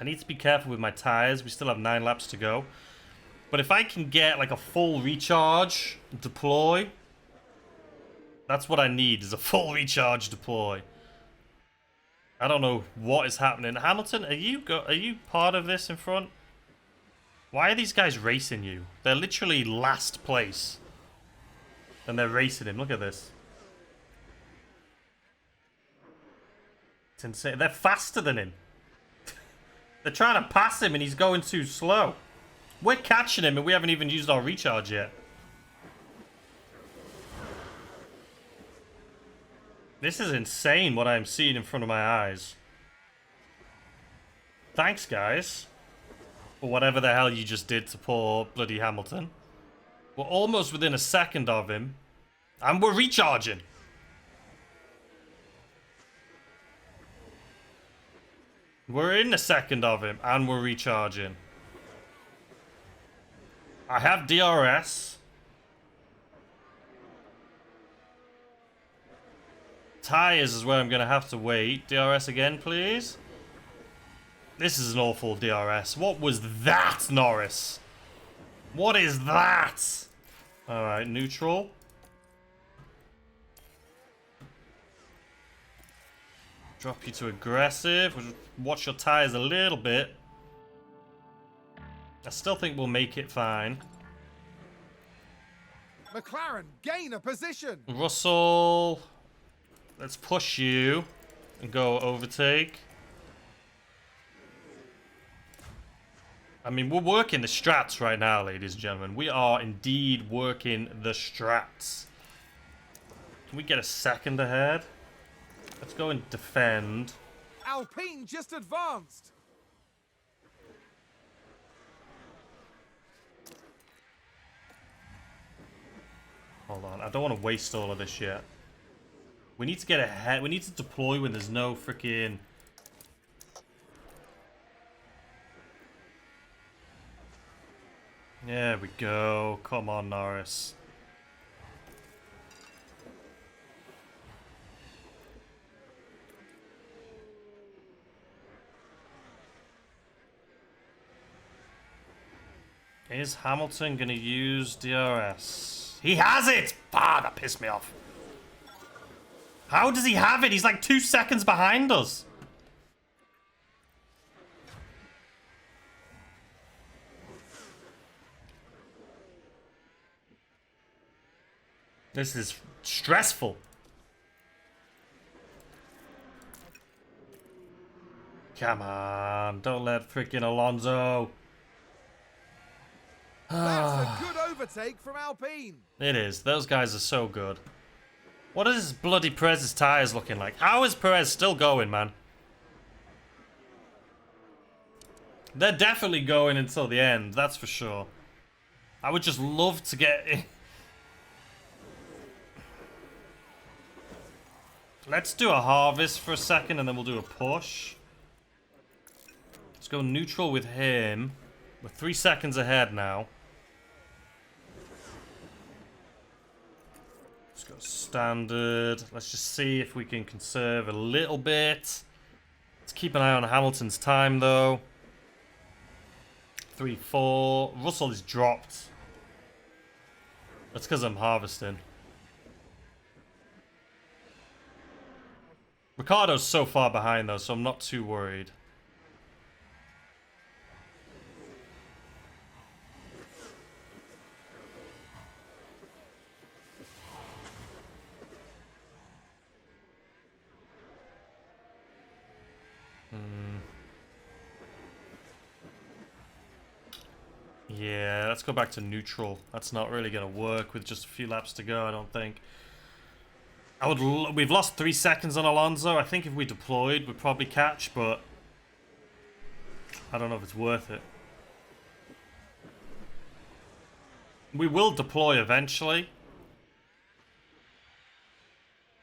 I need to be careful with my tires. We still have 9 laps to go. But if I can get like a full recharge deploy, that's what I need, is a full recharge deploy. I don't know what is happening. Hamilton, are you part of this in front? Why are these guys racing you? They're literally last place. And they're racing him. Look at this. It's insane. They're faster than him. They're trying to pass him and he's going too slow. We're catching him and we haven't even used our recharge yet. This is insane what I'm seeing in front of my eyes. Thanks, guys. For whatever the hell you just did to poor bloody Hamilton. We're almost within a second of him. And we're recharging. We're in a second of him and we're recharging. I have DRS. Tires is where I'm going to have to wait. DRS again, please. This is an awful DRS. What was that, Norris? What is that? Alright, neutral. Drop you to aggressive. Watch your tires a little bit. I still think we'll make it fine. McLaren gain a position. Russell, let's push you and go overtake. I mean, we're working the strats right now, ladies and gentlemen. We are indeed working the strats. Can we get a second ahead? Let's go and defend. Alpine just advanced. Hold on, I don't want to waste all of this yet. We need to get ahead. We need to deploy when there's no freaking... There we go. Come on, Norris. Is Hamilton going to use DRS? He has it! Ah, that pissed me off. How does he have it? He's like 2 seconds behind us. This is stressful. Come on, don't let freaking Alonso. That's a good overtake from Alpine. It is. Those guys are so good. What is bloody Perez's tires looking like? How is Perez still going, man? They're definitely going until the end, that's for sure. I would just love to get... Let's do a harvest for a second and then we'll do a push. Let's go neutral with him. We're 3 seconds ahead now. Let's go standard. Let's just see if we can conserve a little bit. Let's keep an eye on Hamilton's time though. 3-4. Russell is dropped. That's because I'm harvesting. Ricardo's so far behind though, so I'm not too worried. Yeah, let's go back to neutral. That's not really going to work with just a few laps to go, I don't think. We've lost 3 seconds on Alonso. I think if we deployed, we'd probably catch, but I don't know if it's worth it. We will deploy eventually.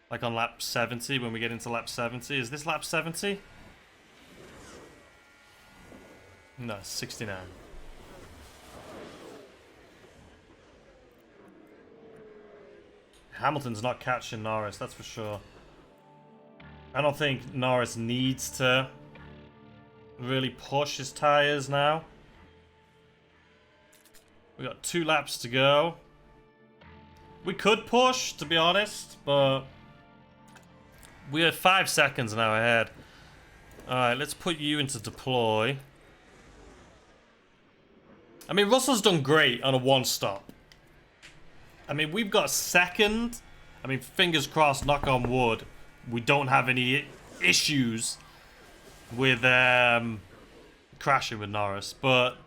Like on lap 70, when we get into lap 70. Is this lap 70? No, 69. Hamilton's not catching Norris, that's for sure. I don't think Norris needs to really push his tires now. We got 2 laps to go. We could push, to be honest, but we're 5 seconds now ahead. Alright, let's put you into deploy. I mean, Russell's done great on a 1-stop. I mean, we've got second. I mean, fingers crossed, knock on wood, we don't have any issues with crashing with Norris, but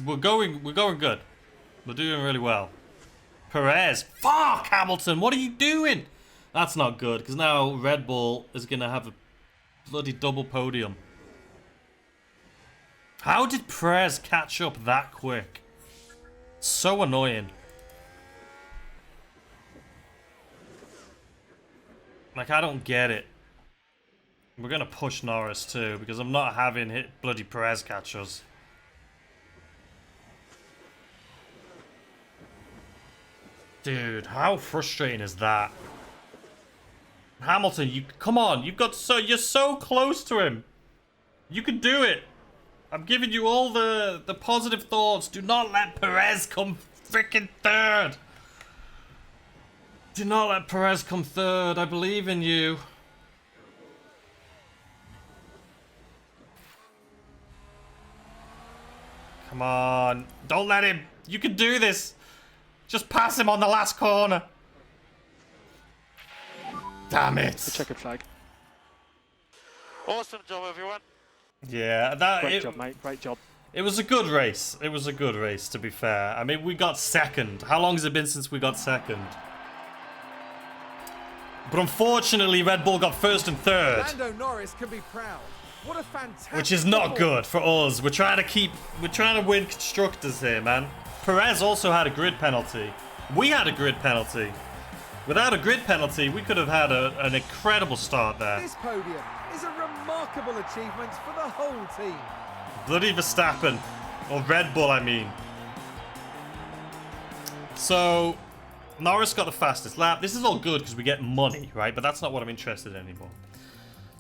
we're going good. We're doing really well. Perez, fuck Hamilton, what are you doing? That's not good, because now Red Bull is gonna have a bloody double podium. How did Perez catch up that quick? So annoying. Like, I don't get it. We're gonna push Norris too, because I'm not having hit bloody Perez catch us. Dude, how frustrating is that? Hamilton, you come on. You're so close to him. You can do it. I'm giving you all the positive thoughts. Do not let Perez come freaking third. Do not let Perez come third. I believe in you. Come on. Don't let him. You can do this. Just pass him on the last corner. Damn it. The checkered flag. Awesome job, everyone. Yeah, Great job, mate. Great job. It was a good race. It was a good race, to be fair. I mean, we got second. How long has it been since we got second? But unfortunately, Red Bull got first and third. Lando Norris can be proud. What a fantastic Which is not good for us. We're trying to win constructors here, man. Perez also had a grid penalty. We had a grid penalty. Without a grid penalty, we could have had an incredible start there. This podium is a remarkable achievement for the whole team. Bloody Verstappen. Or Red Bull, I mean. So, Norris got the fastest lap. This is all good because we get money, right? But that's not what I'm interested in anymore.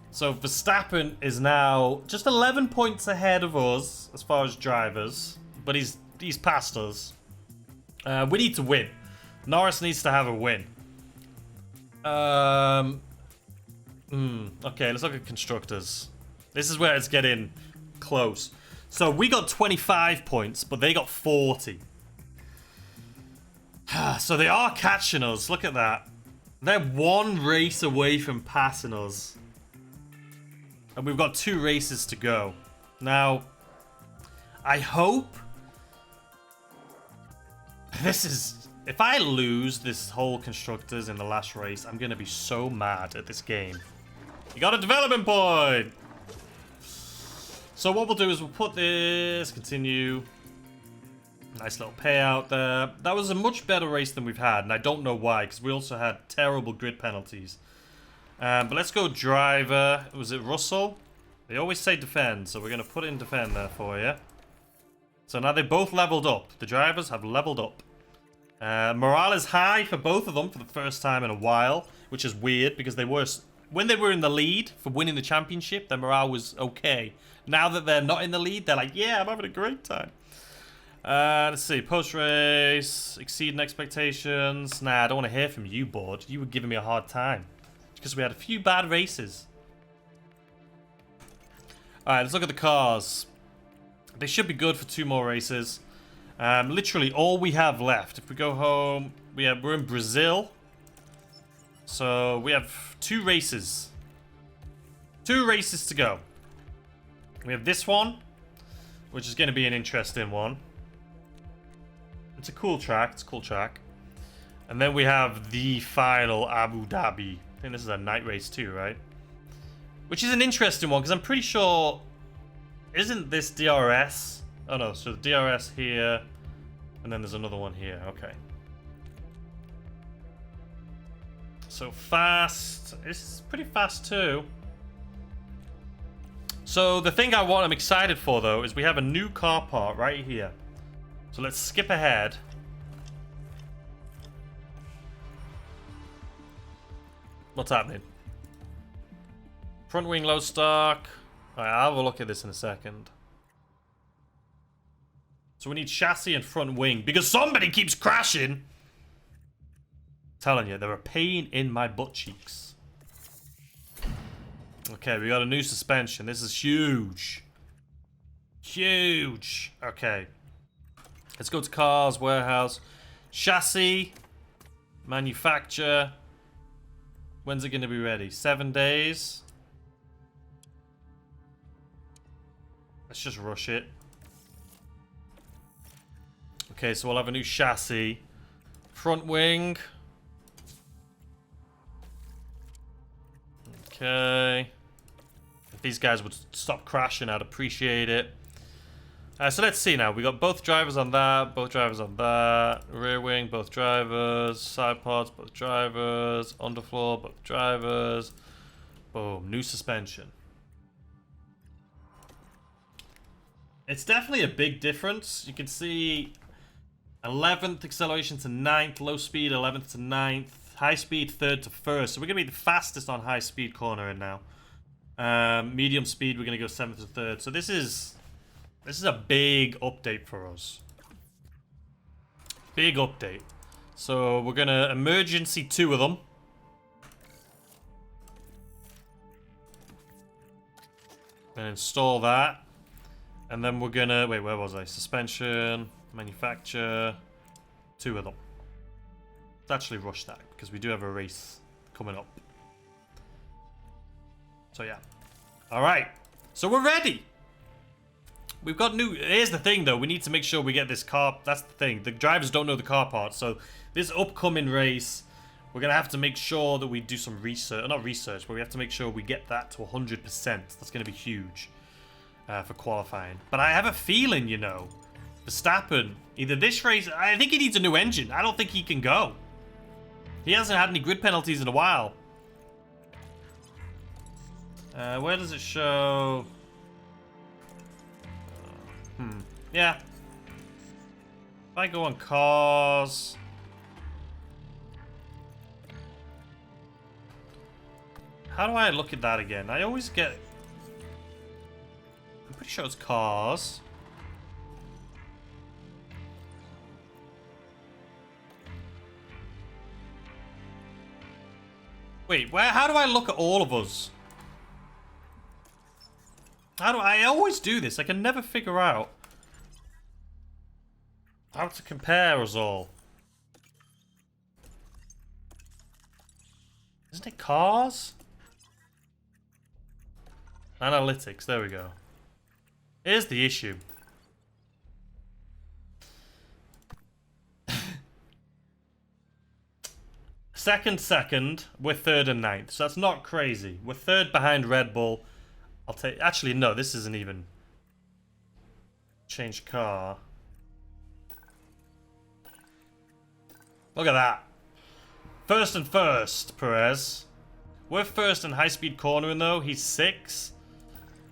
So, Verstappen is now just 11 points ahead of us as far as drivers. But he's past us. We need to win. Norris needs to have a win. Okay, let's look at constructors. This is where it's getting close. So we got 25 points, but they got 40. So they are catching us. Look at that. They're one race away from passing us. And we've got 2 races to go. Now, I hope this is... If I lose this whole constructors in the last race, I'm going to be so mad at this game. You got a development point! So what we'll do is we'll put this, continue. Nice little payout there. That was a much better race than we've had, and I don't know why, because we also had terrible grid penalties. But let's go driver. Was it Russell? They always say defend, so we're going to put in defend there for you. So now they both leveled up. The drivers have leveled up. Morale is high for both of them for the first time in a while, which is weird because when they were in the lead for winning the championship, their morale was okay. Now that they're not in the lead, they're like, yeah, I'm having a great time. Let's see, post-race, exceeding expectations. Nah, I don't want to hear from you, bud. You were giving me a hard time because we had a few bad races. Alright, let's look at the cars. They should be good for 2 more races. Literally all we have left. If we go home, we're in Brazil. So we have 2 races. 2 races to go. We have this one, which is going to be an interesting one. It's a cool track. It's a cool track. And then we have the final Abu Dhabi. I think this is a night race too, right? Which is an interesting one because I'm pretty sure... Isn't this DRS? Oh no, so the DRS here, and then there's another one here. Okay. So fast. It's pretty fast too. So the thing I'm excited for though is we have a new car part right here. So let's skip ahead. What's happening? Front wing low stock. Alright, I'll have a look at this in a second. So we need chassis and front wing because somebody keeps crashing. I'm telling you, they're a pain in my butt cheeks. Okay, we got a new suspension. This is huge. Huge. Okay. Let's go to cars, warehouse. Chassis. Manufacture. When's it going to be ready? 7 days. Let's just rush it. Okay, so we'll have a new chassis. Front wing. Okay. If these guys would stop crashing, I'd appreciate it. So let's see now. We got both drivers on that, both drivers on that. Rear wing, both drivers. Side pods, both drivers. Underfloor, both drivers. Boom. New suspension. It's definitely a big difference. You can see 11th acceleration to 9th, low speed 11th to 9th. high speed third to first. So we're going to be the fastest on high speed cornering now. Medium speed, we're going to go 7th to 3rd. So this is a big update for us. Big update. So we're going to emergency 2 of them. And install that. And then we're going to... Wait, where was I? Suspension, manufacture, 2 of them. Let's actually rush that because we do have a race coming up. So yeah. Alright. So we're ready. We've got new... Here's the thing though. We need to make sure we get this car... That's the thing. The drivers don't know the car parts. So this upcoming race, we're going to have to make sure that we do some research. Not research, but we have to make sure we get that to 100%. That's going to be huge for qualifying. But I have a feeling, you know, Verstappen, either this race... I think he needs a new engine. I don't think he can go. He hasn't had any grid penalties in a while. Where does it show? Yeah. If I go on cars. How do I look at that again? I always get... I'm pretty sure it's cars. Wait, how do I look at all of us? How do I always do this? I can never figure out how to compare us all. Isn't it cars? Analytics, there we go. Here's the issue. Second, we're 3rd and 9th, so that's not crazy. We're 3rd behind Red Bull. I'll take... Actually, no, this isn't even... Change car. Look at that. First and first, Perez. We're first in high-speed cornering, though. He's 6.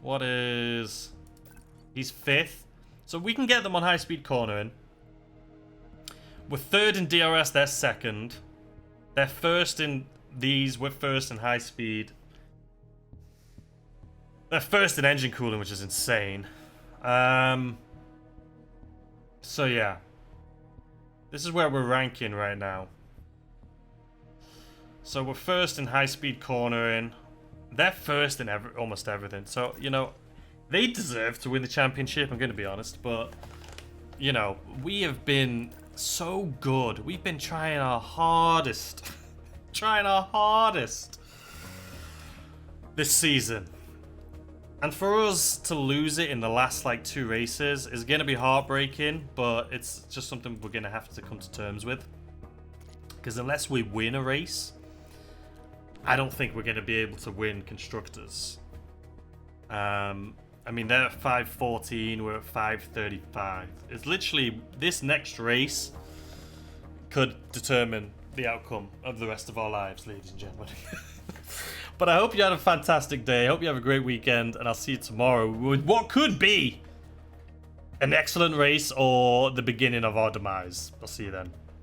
What is... He's 5th. So we can get them on high-speed cornering. We're 3rd in DRS, they're 2nd. They're 1st in these, we're 1st in high-speed. They're 1st in engine cooling, which is insane. So yeah. This is where we're ranking right now. So we're 1st in high-speed cornering. They're 1st in almost everything. So, you know, they deserve to win the championship, I'm going to be honest. But, you know, we have been so good. We've been trying our hardest. Trying our hardest this season. And for us to lose it in the last, like, 2 races is going to be heartbreaking. But it's just something we're going to have to come to terms with. Because unless we win a race, I don't think we're going to be able to win Constructors. I mean, they're at 5:14, we're at 5:35. It's literally, this next race could determine the outcome of the rest of our lives, ladies and gentlemen. But I hope you had a fantastic day. I hope you have a great weekend, and I'll see you tomorrow with what could be an excellent race or the beginning of our demise. I'll see you then.